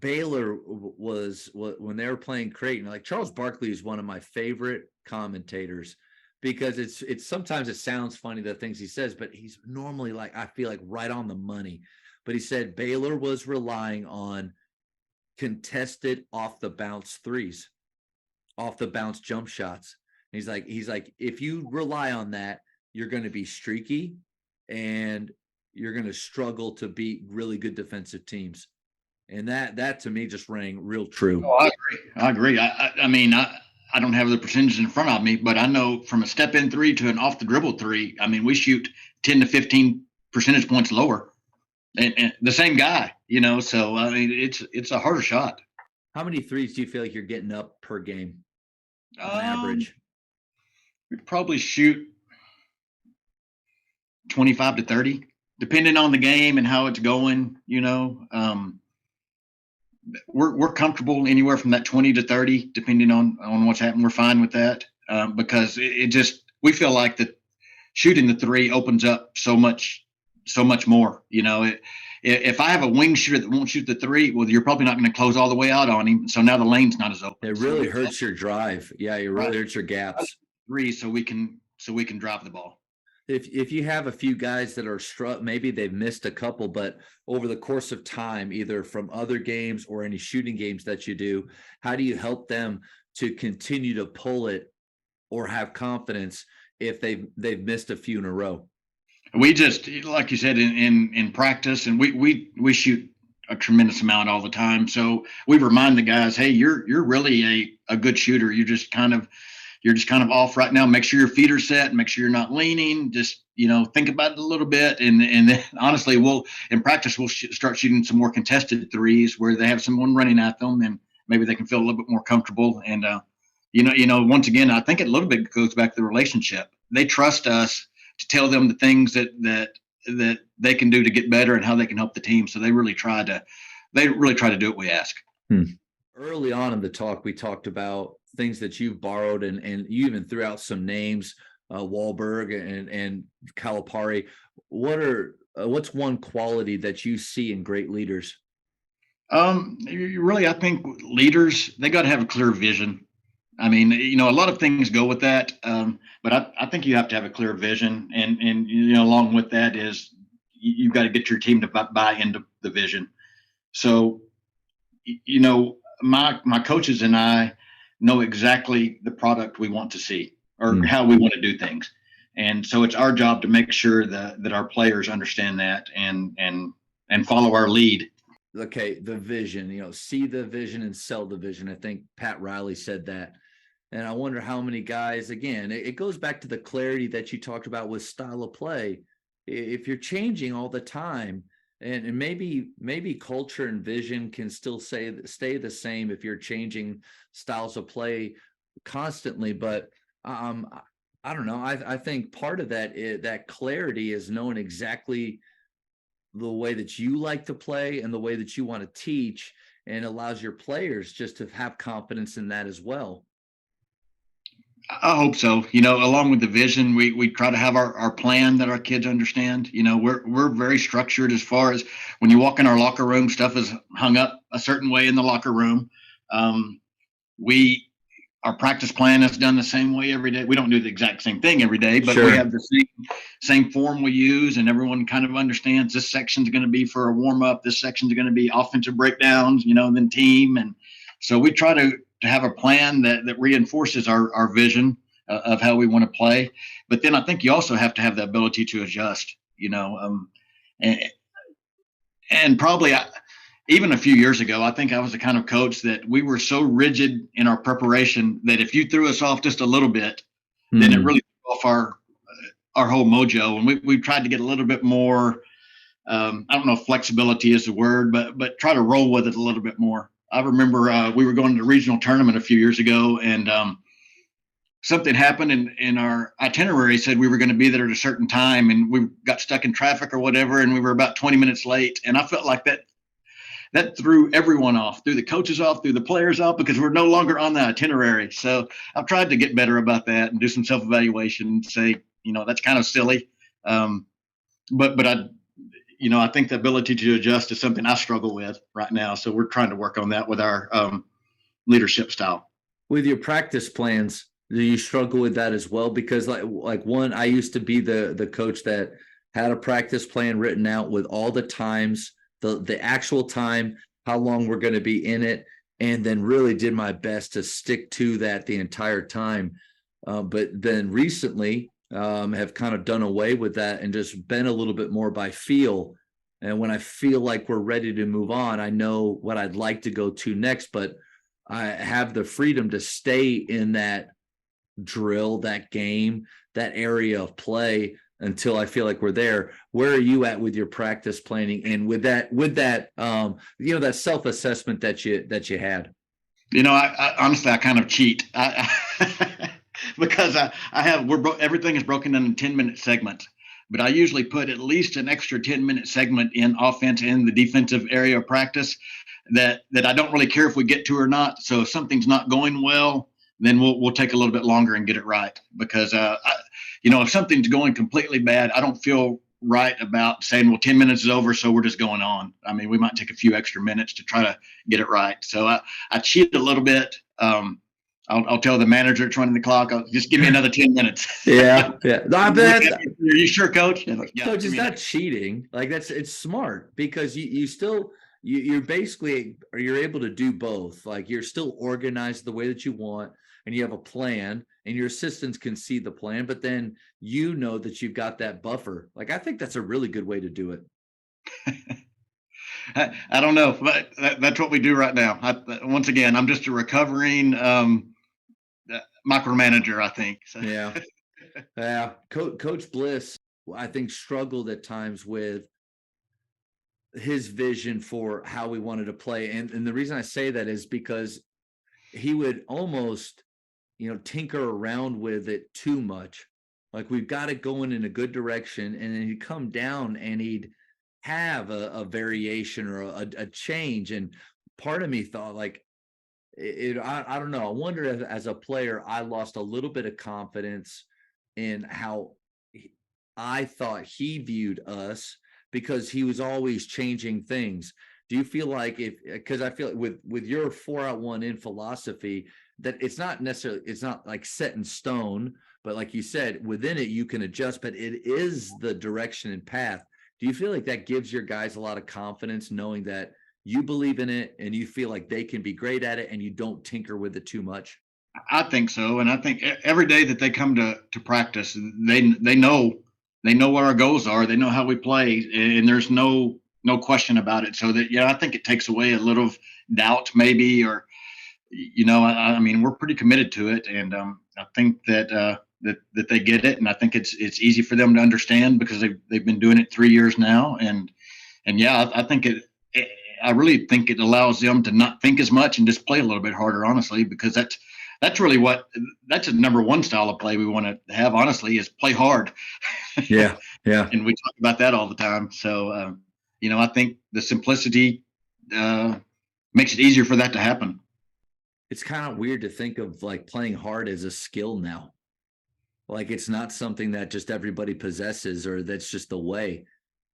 S2: Baylor was when they were playing Creighton. Like, Charles Barkley is one of my favorite commentators, because it's sometimes it sounds funny, the things he says, but he's normally, like, I feel like right on the money. But he said Baylor was relying on contested off the bounce threes, off the bounce jump shots. And he's like, if you rely on that, you're going to be streaky and you're going to struggle to beat really good defensive teams. And that to me just rang real true.
S1: Oh, I agree. I don't have the percentages in front of me, but I know from a step-in three to an off-the-dribble three, we shoot 10 to 15 percentage points lower. And the same guy, so, it's a harder shot.
S2: How many threes do you feel like you're getting up per game on average?
S1: We'd probably shoot 25 to 30, depending on the game and how it's going, We're comfortable anywhere from that 20 to 30, depending on what's happening. We're fine with that because we feel like that shooting the three opens up so much more. If I have a wing shooter that won't shoot the three, well, you're probably not going to close all the way out on him. So now the lane's not as open.
S2: It really hurts your drive. Yeah, it really hurts your gaps.
S1: Three, so we can drive the ball.
S2: If you have a few guys that are maybe they've missed a couple, but over the course of time, either from other games or any shooting games that you do, how do you help them to continue to pull it or have confidence if they've missed a few in a row?
S1: We just, like you said, in practice, and we shoot a tremendous amount all the time. So we remind the guys, hey, you're really a good shooter. You're just kind of off right now. Make sure your feet are set. Make sure you're not leaning. Just, think about it a little bit. And then honestly, in practice, we'll start shooting some more contested threes where they have someone running at them and maybe they can feel a little bit more comfortable. And, once again, I think it a little bit goes back to the relationship. They trust us to tell them the things that they can do to get better and how they can help the team. So they really try to do what we ask.
S2: Early on in the talk, we talked about things that you've borrowed, and you even threw out some names, Wahlberg and Calipari. What's one quality that you see in great leaders?
S1: I think leaders, they got to have a clear vision. A lot of things go with that. But I think you have to have a clear vision, and along with that is you've got to get your team to buy into the vision. So, my coaches and I know exactly the product we want to see or how we want to do things. And so it's our job to make sure that our players understand that and follow our lead.
S2: Okay. The vision, see the vision and sell the vision. I think Pat Riley said that. And I wonder how many guys, again, it goes back to the clarity that you talked about with style of play. If you're changing all the time, and maybe culture and vision can still stay the same if you're changing styles of play constantly. But I don't know. I think part of that clarity is knowing exactly the way that you like to play and the way that you want to teach, and allows your players just to have confidence in that as well.
S1: I hope so. Along with the vision, we try to have our plan that our kids understand. We're very structured as far as when you walk in our locker room, stuff is hung up a certain way in the locker room. Our practice plan is done the same way every day. We don't do the exact same thing every day, but
S2: Sure.
S1: We have the same form we use, and everyone kind of understands this section's going to be for a warm up. This section's going to be offensive breakdowns, then team. And so we try to to have a plan that reinforces our vision of how we want to play. But then I think you also have to have the ability to adjust, and, and probably even a few years ago, I think I was the kind of coach that we were so rigid in our preparation that if you threw us off just a little bit, then it really threw off our whole mojo. And we tried to get a little bit more, I don't know if flexibility is the word, but try to roll with it a little bit more. I remember we were going to the regional tournament a few years ago, and something happened in our itinerary said we were going to be there at a certain time, and we got stuck in traffic or whatever, and we were about 20 minutes late. And I felt like that threw everyone off, threw the coaches off, threw the players off, because we're no longer on the itinerary. So I've tried to get better about that and do some self-evaluation and say, that's kind of silly. But I think the ability to adjust is something I struggle with right now. So we're trying to work on that with our leadership style.
S2: With your practice plans, do you struggle with that as well? Because like one, I used to be the coach that had a practice plan written out with all the times, the actual time, how long we're going to be in it, and then really did my best to stick to that the entire time. But then recently have kind of done away with that and just been a little bit more by feel. And when I feel like we're ready to move on, I know what I'd like to go to next, but I have the freedom to stay in that drill, that game, that area of play until I feel like we're there. Where are you at with your practice planning and with that that self-assessment that you had?
S1: I honestly, I kind of cheat. Because I have everything is broken into 10-minute segments, but I usually put at least an extra 10-minute segment in offense in the defensive area of practice that I don't really care if we get to or not. So if something's not going well, then we'll take a little bit longer and get it right. Because if something's going completely bad, I don't feel right about saying, well, 10 minutes is over, so we're just going on. I mean, we might take a few extra minutes to try to get it right. So I cheat a little bit. I'll tell the manager that's running the clock, just give me another 10 minutes.
S2: Yeah. No,
S1: Are you sure, coach?
S2: Coach, it's not cheating. Like it's smart because you're basically, you're able to do both. Like you're still organized the way that you want and you have a plan and your assistants can see the plan, but then that you've got that buffer. Like, I think that's a really good way to do it.
S1: I don't know, but that's what we do right now. Once again, I'm just a recovering micromanager, I think. So.
S2: Yeah. Yeah. Coach Bliss, I think, struggled at times with his vision for how we wanted to play. And the reason I say that is because he would almost, tinker around with it too much. Like, we've got it going in a good direction. And then he'd come down and he'd have a variation or a change. And part of me thought, like, I don't know. I wonder if, as a player, I lost a little bit of confidence in how I thought he viewed us because he was always changing things. Do you feel like because I feel like with your 4-out-1 in philosophy, that it's not like set in stone, but like you said, within it, you can adjust, but it is the direction and path. Do you feel like that gives your guys a lot of confidence knowing that you believe in it and you feel like they can be great at it and you don't tinker with it too much?
S1: I think so. And I think every day that they come to practice, they know what our goals are. They know how we play, and there's no question about it. So that, I think it takes away a little doubt maybe, or, I mean, we're pretty committed to it. And I think that they get it. And I think it's easy for them to understand because they've been doing it 3 years now. And I think I really think it allows them to not think as much and just play a little bit harder, honestly, because that's really that's a number one style of play we want to have, honestly, is play hard.
S2: Yeah. Yeah.
S1: And we talk about that all the time. So, I think the simplicity makes it easier for that to happen.
S2: It's kind of weird to think of like playing hard as a skill now. Like, it's not something that just everybody possesses or that's just the way.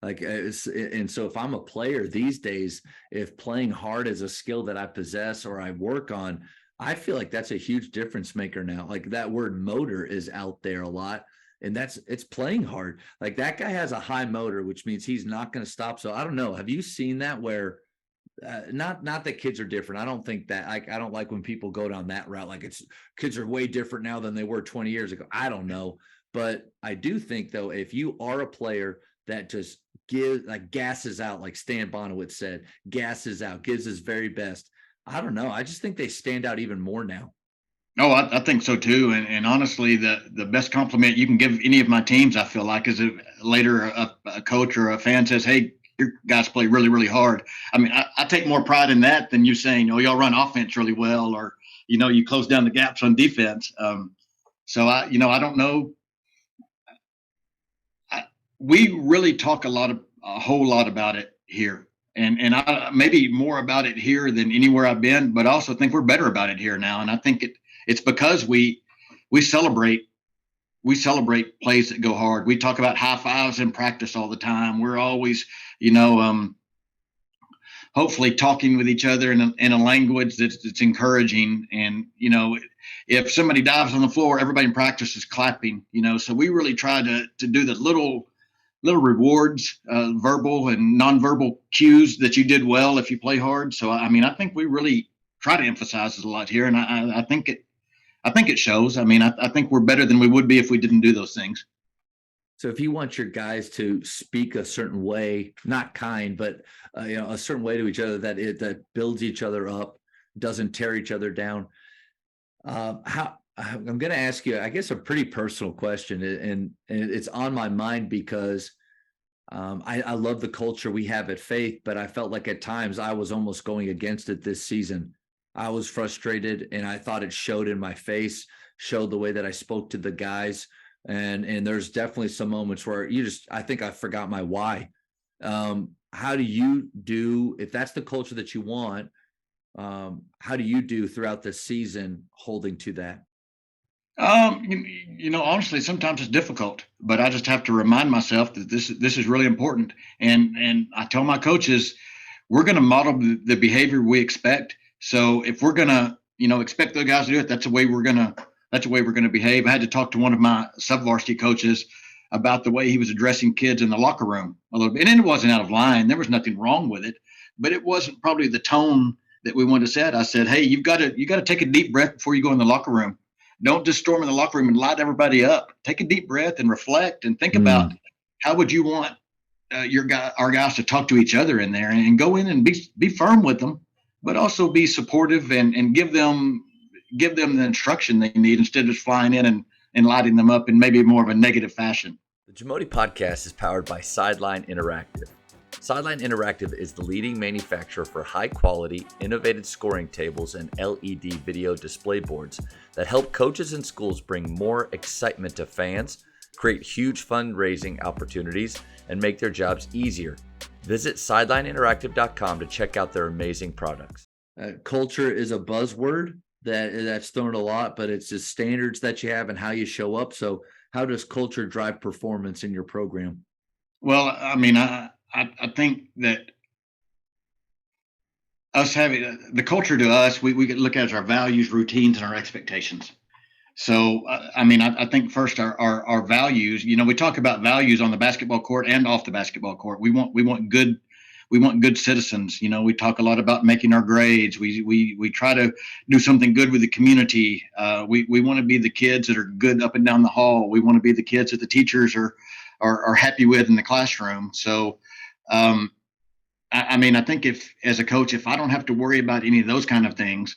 S2: Like, and so if I'm a player these days, if playing hard is a skill that I possess or I work on, I feel like that's a huge difference maker now. Like, that word motor is out there a lot, and it's playing hard. Like, that guy has a high motor, which means he's not going to stop. So I don't know. Have you seen that where not that kids are different. I don't think that. I don't like when people go down that route. Like kids are way different now than they were 20 years ago. I don't know, but I do think though, if you are a player that just gasses out, like Stan Bonowitz said, gasses out, gives his very best. I don't know. I just think they stand out even more now.
S1: Oh, I think so too. And honestly, the best compliment you can give any of my teams, I feel like, is if later a coach or a fan says, "Hey, your guys play really, really hard." I mean, I take more pride in that than you saying, "Oh, y'all run offense really well," or you close down the gaps on defense. So I don't know. We really talk a whole lot about it here, and I maybe more about it here than anywhere I've been. But I also think we're better about it here now, and I think it's because we celebrate plays that go hard. We talk about high fives in practice all the time. We're always, hopefully talking with each other in a language that's encouraging. And, if somebody dives on the floor, everybody in practice is clapping, so we really try to do the little rewards, verbal and nonverbal cues that you did well if you play hard. So, I think we really try to emphasize it a lot here. And I think it shows. I think we're better than we would be if we didn't do those things.
S2: So if you want your guys to speak a certain way, not kind, but a certain way to each other that builds each other up, doesn't tear each other down. How I'm going to ask you, I guess, a pretty personal question, and it's on my mind because I love the culture we have at Faith, but I felt like at times I was almost going against it this season. I was frustrated, and I thought it showed in my face, showed the way that I spoke to the guys. And there's definitely some moments where I think I forgot my why. How do you do, if that's the culture that you want, how do you do throughout the season holding to that?
S1: Honestly, sometimes it's difficult, but I just have to remind myself that this is really important. And I tell my coaches, we're going to model the behavior we expect. So if we're going to, expect the guys to do it, that's the way we're going to behave. I had to talk to one of my sub-varsity coaches about the way he was addressing kids in the locker room a little bit. And it wasn't out of line. There was nothing wrong with it, but it wasn't probably the tone that we wanted to set. I said, "Hey, you got to take a deep breath before you go in the locker room. Don't just storm in the locker room and light everybody up. Take a deep breath and reflect and think about how would you want our guys to talk to each other in there, and go in and be firm with them, but also be supportive and give them the instruction they need instead of just flying in and lighting them up in maybe more of a negative fashion."
S3: The Jamodi podcast is powered by Sideline Interactive. Sideline Interactive is the leading manufacturer for high-quality, innovative scoring tables and LED video display boards that help coaches and schools bring more excitement to fans, create huge fundraising opportunities, and make their jobs easier. Visit sidelineinteractive.com to check out their amazing products.
S2: Culture is a buzzword that's thrown a lot, but it's just standards that you have and how you show up. So how does culture drive performance in your program?
S1: Well, I think that us having the culture to us, we could look at as our values, routines, and our expectations. So, I think first our values, we talk about values on the basketball court and off the basketball court. We want good citizens. We talk a lot about making our grades. We try to do something good with the community. We want to be the kids that are good up and down the hall. We want to be the kids that the teachers are happy with in the classroom. So, I think as a coach, if I don't have to worry about any of those kind of things,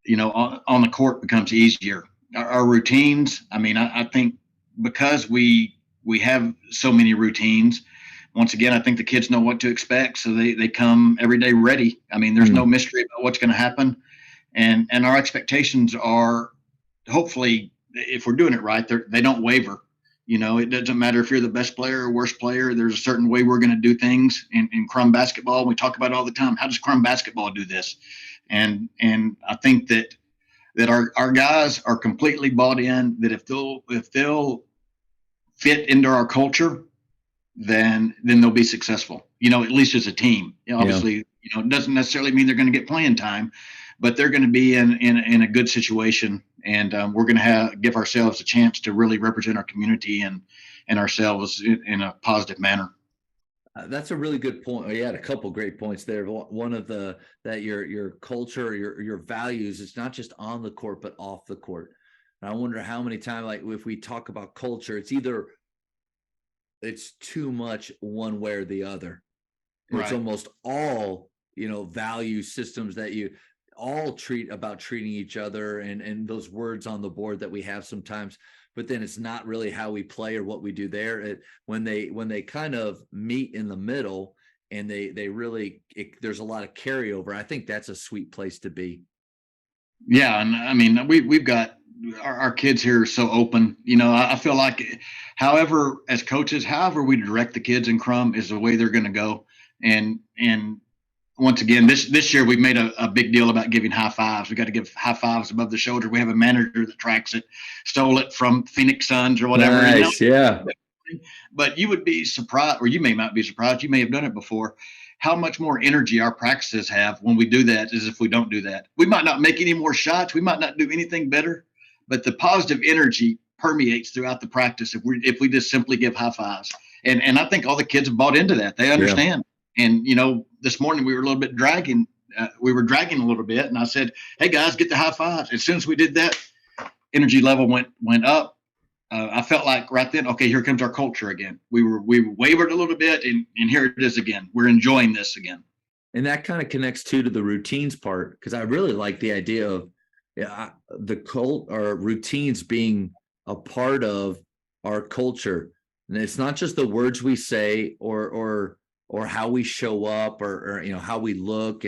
S1: on the court becomes easier. Our routines, I think because we have so many routines, once again, I think the kids know what to expect. So they come every day ready. There's no mystery about what's going to happen. And our expectations are, hopefully, if we're doing it right, they don't waver. It doesn't matter if you're the best player or worst player. There's a certain way we're going to do things in Krum basketball. We talk about it all the time. How does Krum basketball do this? And I think that our guys are completely bought in, that if they'll fit into our culture, then they'll be successful, at least as a team. Obviously, it doesn't necessarily mean they're going to get playing time, but they're going to be in a good situation. And we're going to give ourselves a chance to really represent our community and ourselves in a positive manner.
S2: That's a really good point. You had a couple great points there. One of that your culture, your values, it's not just on the court, but off the court. And I wonder how many times, like if we talk about culture, it's too much one way or the other. It's
S1: Right.
S2: almost all, value systems that you all treating each other and those words on the board that we have sometimes, but then it's not really how we play or what we do there. When they kind of meet in the middle and they really, there's a lot of carryover. I think that's a sweet place to be.
S1: Yeah, and I mean we've got our kids here are so open. I feel like, however, as coaches, however we direct the kids in Krum is the way they're going to go. And once again, this year we've made a big deal about giving high fives. We got to give high fives above the shoulder. We have a manager that tracks it, stole it from Phoenix Suns or whatever.
S2: Nice, yeah.
S1: But you would be surprised, or you may not be surprised. You may have done it before. How much more energy our practices have when we do that as if we don't do that. We might not make any more shots. We might not do anything better, but the positive energy permeates throughout the practice if we just simply give high fives. And I think all the kids have bought into that. They understand. Yeah. And this morning we were a little bit dragging. We were dragging a little bit, and I said, "Hey guys, get the high fives." As soon as we did that, energy level went up. I felt like right then, okay, here comes our culture again. We wavered a little bit, and here it is again. We're enjoying this again.
S2: And that kind of connects to the routines part, because I really like the idea of the cult or routines being a part of our culture. And it's not just the words we say or how we show up or how we look,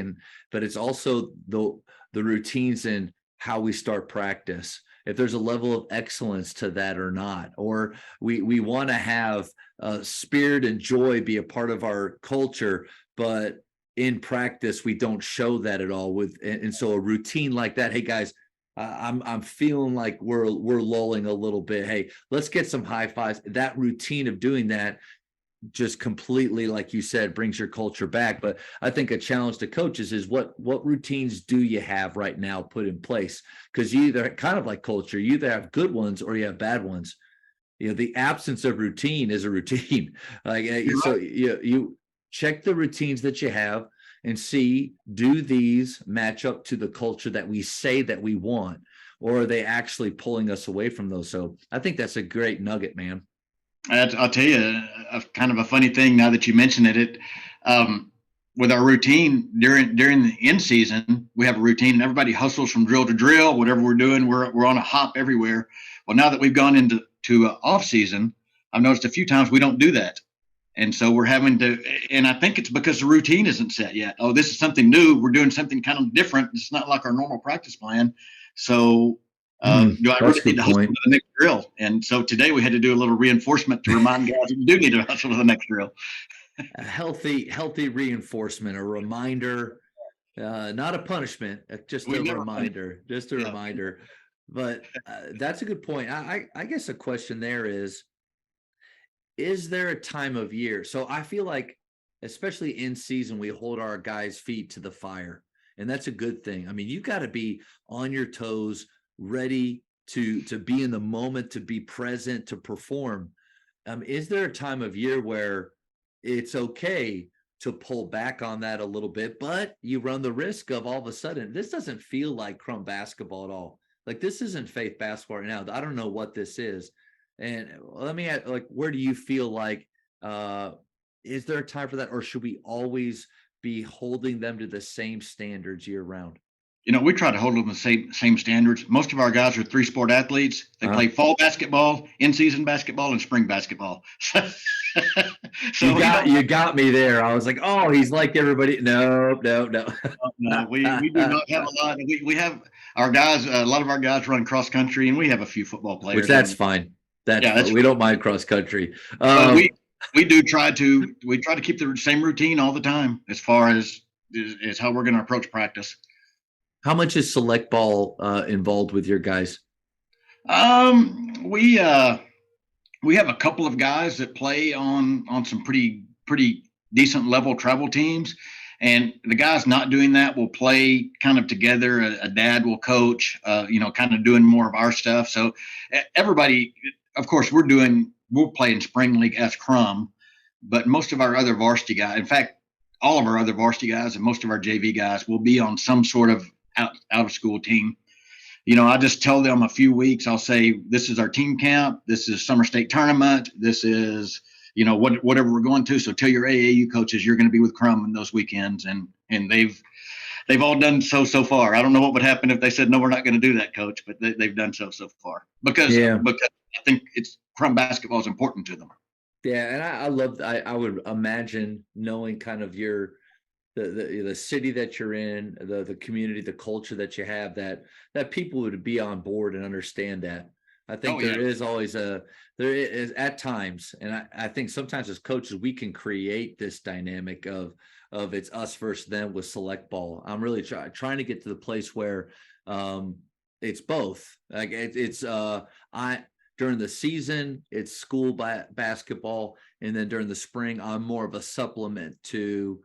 S2: but it's also the routines and how we start practice. If there's a level of excellence to that or not, or we want to have spirit and joy be a part of our culture, but in practice we don't show that at all. And so a routine like that, hey guys, I'm feeling like we're lulling a little bit. Hey, let's get some high fives. That routine of doing that just completely, like you said, brings your culture back. But I think a challenge to coaches is what routines do you have right now put in place? Because you either, kind of like culture, you either have good ones or you have bad ones. The absence of routine is a routine. So you check the routines that you have and see, do these match up to the culture that we say that we want, or are they actually pulling us away from those? So I think that's a great nugget, man.
S1: I'll tell you kind of a funny thing now that you mention it. With our routine during the in season, we have a routine and everybody hustles from drill to drill. Whatever we're doing, we're on a hop everywhere. Well, now that we've gone into off season, I've noticed a few times we don't do that. And so we're having to, and I think it's because the routine isn't set yet. Oh, this is something new. We're doing something kind of different. It's not like our normal practice plan. So do I really need to hustle to the next drill? And so today we had to do a little reinforcement to remind guys that you do need to hustle to the next drill.
S2: A healthy reinforcement, a reminder, not a punishment, just a reminder, reminder. But that's a good point. I guess a question there is there a time of year? So I feel like, especially in season, we hold our guys' feet to the fire, and that's a good thing. I mean, you got to be on your toes, ready to be in the moment, to be present, to perform. Is there a time of year where it's okay to pull back on that a little bit, but you run the risk of all of a sudden, this doesn't feel like Krum basketball at all. Like, this isn't faith basketball right now. I don't know what this is. And let me ask, where do you feel like, is there a time for that? Or should we always be holding them to the same standards year round?
S1: We try to hold them the same standards. Most of our guys are 3-sport athletes. They play fall basketball, in-season basketball, and spring basketball.
S2: So you got me there. I was like, oh, he's like everybody. No.
S1: No, we do not have a lot. We have our guys. A lot of our guys run cross country, and we have a few football players.
S2: Which that's fine. We don't mind cross country.
S1: We do try to keep the same routine all the time as far as how we're going to approach practice.
S2: How much is select ball involved with your guys?
S1: We have a couple of guys that play on some pretty decent level travel teams, and the guys not doing that will play kind of together. A dad will coach, kind of doing more of our stuff. So everybody, of course, we'll play in spring league as Krum, but most of our other varsity guys, in fact, all of our other varsity guys and most of our JV guys will be on some sort of out of school team. I just tell them a few weeks, I'll say, this is our team camp. This is summer state tournament. This is, whatever we're going to. So tell your AAU coaches you're going to be with Krum in those weekends. And they've all done so far. I don't know what would happen if they said, no, we're not going to do that, coach, but they've done so far because I think it's Krum basketball is important to them.
S2: Yeah. And I would imagine knowing kind of the city that you're in, the community, the culture that you have, that people would be on board and understand that. I think there is always there is at times, and I think sometimes as coaches we can create this dynamic of it's us versus them with select ball. I'm really trying to get to the place where it's both. Like it's during the season it's school basketball, and then during the spring I'm more of a supplement to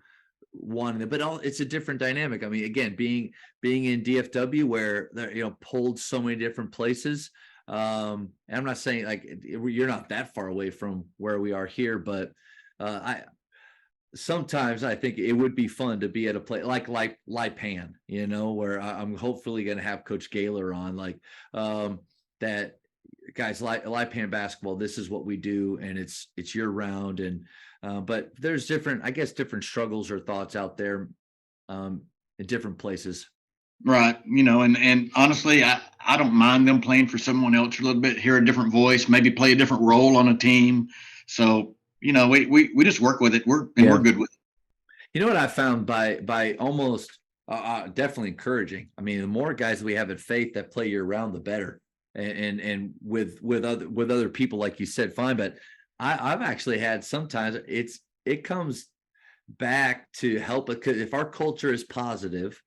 S2: wanting it, but it's a different dynamic. I mean, again, being in DFW where they're pulled so many different places. And I'm not saying like you're not that far away from where we are here, but sometimes I think it would be fun to be at a place like Lipan, where I'm hopefully going to have Coach Gaylor on, like that guys like Lipan basketball. This is what we do, and it's year round. And but there's different struggles or thoughts out there in different places.
S1: Right. And honestly, I don't mind them playing for someone else a little bit, hear a different voice, maybe play a different role on a team. So, we just work with it. We're good with it.
S2: You know what I found by almost definitely encouraging. I mean, the more guys we have at Faith that play year round, the better. And with other people, like you said, fine. But I've actually had sometimes it comes back to help it, because if our culture is positive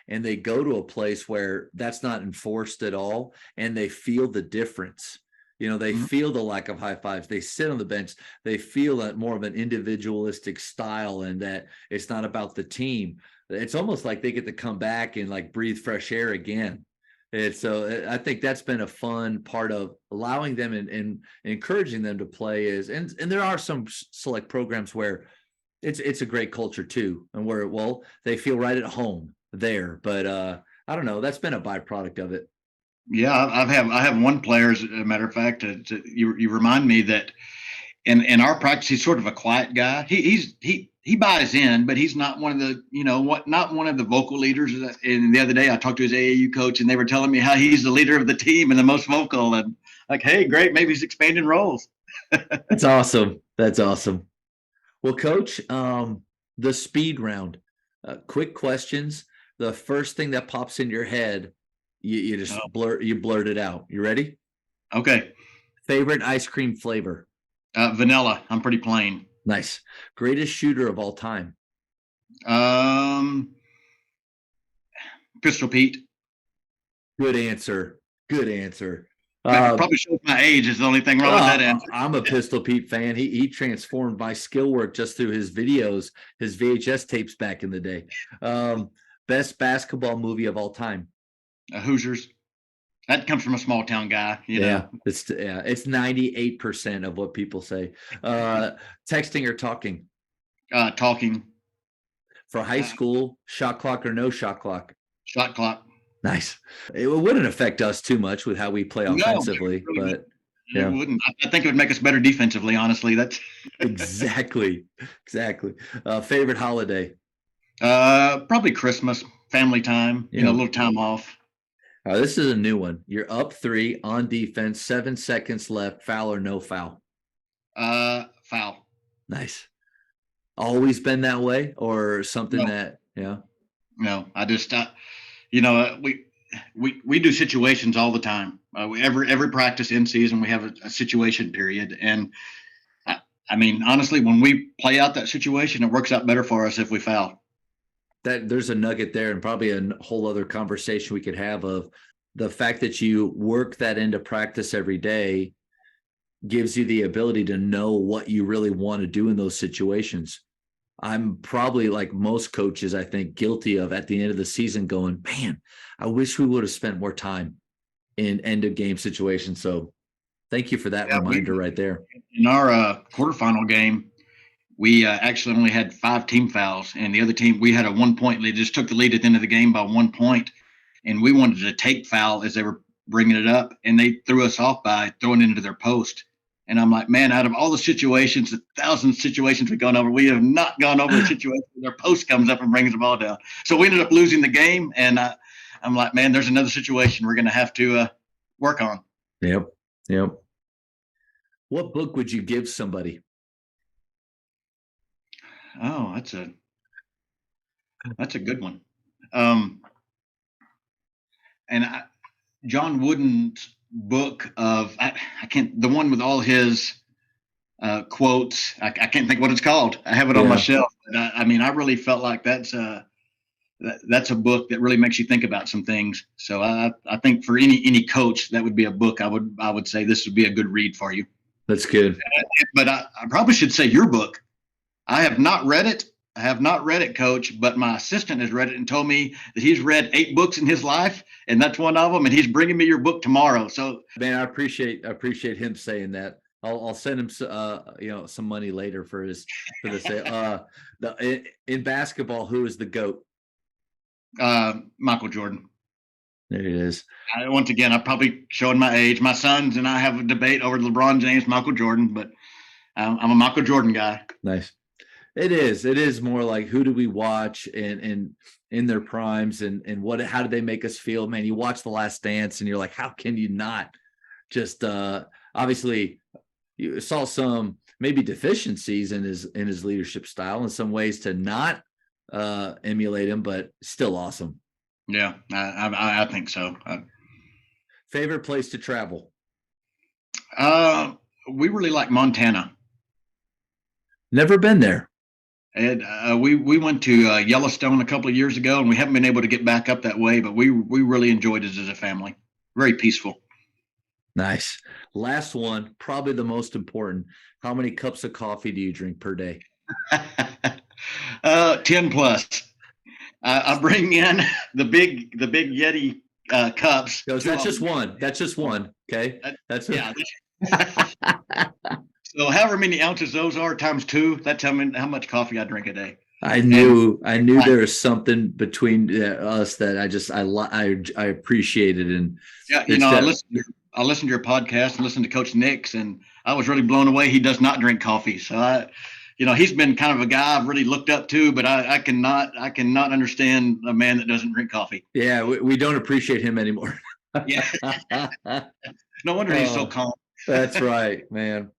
S2: and they go to a place where that's not enforced at all and they feel the difference, they feel the lack of high fives, they sit on the bench, they feel that more of an individualistic style and that it's not about the team. It's almost like they get to come back and like breathe fresh air again. And so I think that's been a fun part of allowing them and encouraging them to play and there are some select programs where it's a great culture too, and where, they feel right at home there. But I don't know, that's been a byproduct of it.
S1: Yeah, I have one player, as a matter of fact, you remind me that in our practice, he's sort of a quiet guy. He buys in, but he's not one of the, not one of the vocal leaders. And the other day I talked to his AAU coach and they were telling me how he's the leader of the team and the most vocal, and like, hey, great. Maybe he's expanding roles.
S2: That's awesome. That's awesome. Well, Coach, the speed round, quick questions. The first thing that pops in your head, you just blurt it out. You ready?
S1: Okay.
S2: Favorite ice cream flavor?
S1: Vanilla. I'm pretty plain.
S2: Nice. Greatest shooter of all time?
S1: Pistol Pete.
S2: Good answer.
S1: Probably shows my age is the only thing wrong with that answer.
S2: I'm a Pistol Pete fan. He transformed my skill work just through his videos, his VHS tapes back in the day. Best basketball movie of all time?
S1: Hoosiers. That comes from a small town guy.
S2: It's 98% of what people say. Texting or talking?
S1: Talking.
S2: For high school, shot clock or no shot clock?
S1: Shot clock.
S2: Nice. It wouldn't affect us too much with how we play offensively,
S1: really
S2: but
S1: it wouldn't. I think it would make us better defensively. Honestly, that's
S2: exactly. Favorite holiday?
S1: Probably Christmas, family time. A little time off.
S2: This is a new one. You're up 3 on defense, 7 seconds left. Foul or no foul?
S1: Foul.
S2: Nice. Always been that way, or something that?
S1: No, I just we do situations all the time. Every practice in season we have a situation period, and I mean, honestly, when we play out that situation, it works out better for us if we foul.
S2: That there's a nugget there, and probably a whole other conversation we could have of the fact that you work that into practice every day gives you the ability to know what you really want to do in those situations. I'm probably, like most coaches, I think, guilty of at the end of the season going, man, I wish we would have spent more time in end of game situations. So thank you for that reminder right there.
S1: In our quarterfinal game, we actually only had 5 team fouls, and the other team, we had a 1 point lead. They just took the lead at the end of the game by 1 point, and we wanted to take foul as they were bringing it up, and they threw us off by throwing it into their post. And I'm like, man, out of all the situations, the thousand situations we've gone over, we have not gone over a situation where their post comes up and brings the ball down. So we ended up losing the game, and I'm like, man, there's another situation we're going to have to work on.
S2: Yep. What book would you give somebody?
S1: Oh, that's a good one. John Wooden's book of I can't, the one with all his quotes. I can't think what it's called. I have it on my shelf. But I mean, I really felt like that's a book that really makes you think about some things. So I think for any coach, that would be a book I would say this would be a good read for you.
S2: That's good.
S1: But I probably should say your book. I have not read it. Coach, but my assistant has read it and told me that he's read 8 books in his life, and that's one of them. And he's bringing me your book tomorrow. So,
S2: man, I appreciate him saying that. I'll send him, some money later for this. In basketball, who is the GOAT?
S1: Michael Jordan.
S2: There it is.
S1: Once again, I'm probably showing my age. My sons and I have a debate over LeBron James, Michael Jordan, but I'm a Michael Jordan guy.
S2: Nice. It is more like, who do we watch and in their primes, and how did they make us feel? Man, you watch The Last Dance and you're like, how can you not just obviously you saw some maybe deficiencies in his leadership style in some ways to not emulate him, but still awesome.
S1: Yeah, I think so.
S2: Favorite place to travel?
S1: We really like Montana.
S2: Never been there.
S1: And we went to Yellowstone a couple of years ago, and we haven't been able to get back up that way, but we really enjoyed it as a family. Very peaceful.
S2: Nice. Last one, probably the most important. How many cups of coffee do you drink per day?
S1: 10 plus. I bring in the big Yeti cups.
S2: That's just one. That's just one. Okay.
S1: So however many ounces those are times 2, that tells me how much coffee I drink a day.
S2: I knew there was something between us that I appreciated. And
S1: I listened to your podcast and listened to Coach Nick's, and I was really blown away. He does not drink coffee. So he's been kind of a guy I've really looked up to, but I cannot understand a man that doesn't drink coffee.
S2: Yeah. We don't appreciate him anymore.
S1: Yeah. No wonder he's so calm.
S2: That's right, man.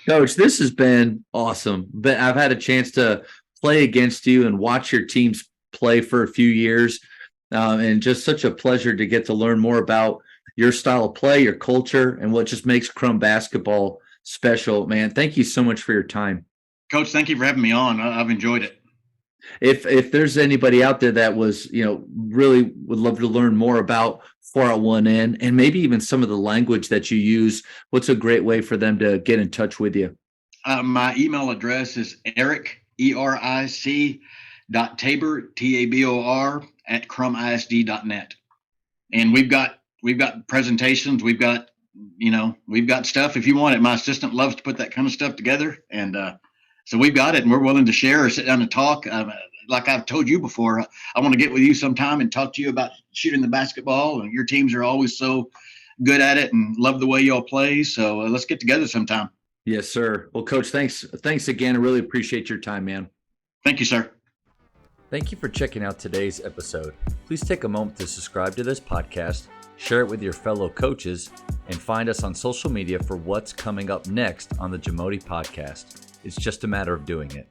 S2: Coach, this has been awesome. But I've had a chance to play against you and watch your teams play for a few years. And just such a pleasure to get to learn more about your style of play, your culture, and what just makes Krum basketball special. Man, thank you so much for your time.
S1: Coach, thank you for having me on. I've enjoyed it.
S2: If there's anybody out there that was, really would love to learn more about 401N and maybe even some of the language that you use, what's a great way for them to get in touch with you?
S1: My email address is Eric, ERIC .Tabor, TABOR @KrumISD.net. And we've got presentations. We've got stuff if you want it. My assistant loves to put that kind of stuff together. And so we've got it, and we're willing to share or sit down and talk. Like I've told you before, I want to get with you sometime and talk to you about shooting the basketball. And your teams are always so good at it and love the way y'all play. So let's get together sometime.
S2: Yes, sir. Well, Coach, thanks again. I really appreciate your time, man.
S1: Thank you, sir.
S3: Thank you for checking out today's episode. Please take a moment to subscribe to this podcast, share it with your fellow coaches, and find us on social media for what's coming up next on the Jamodi Podcast. It's just a matter of doing it.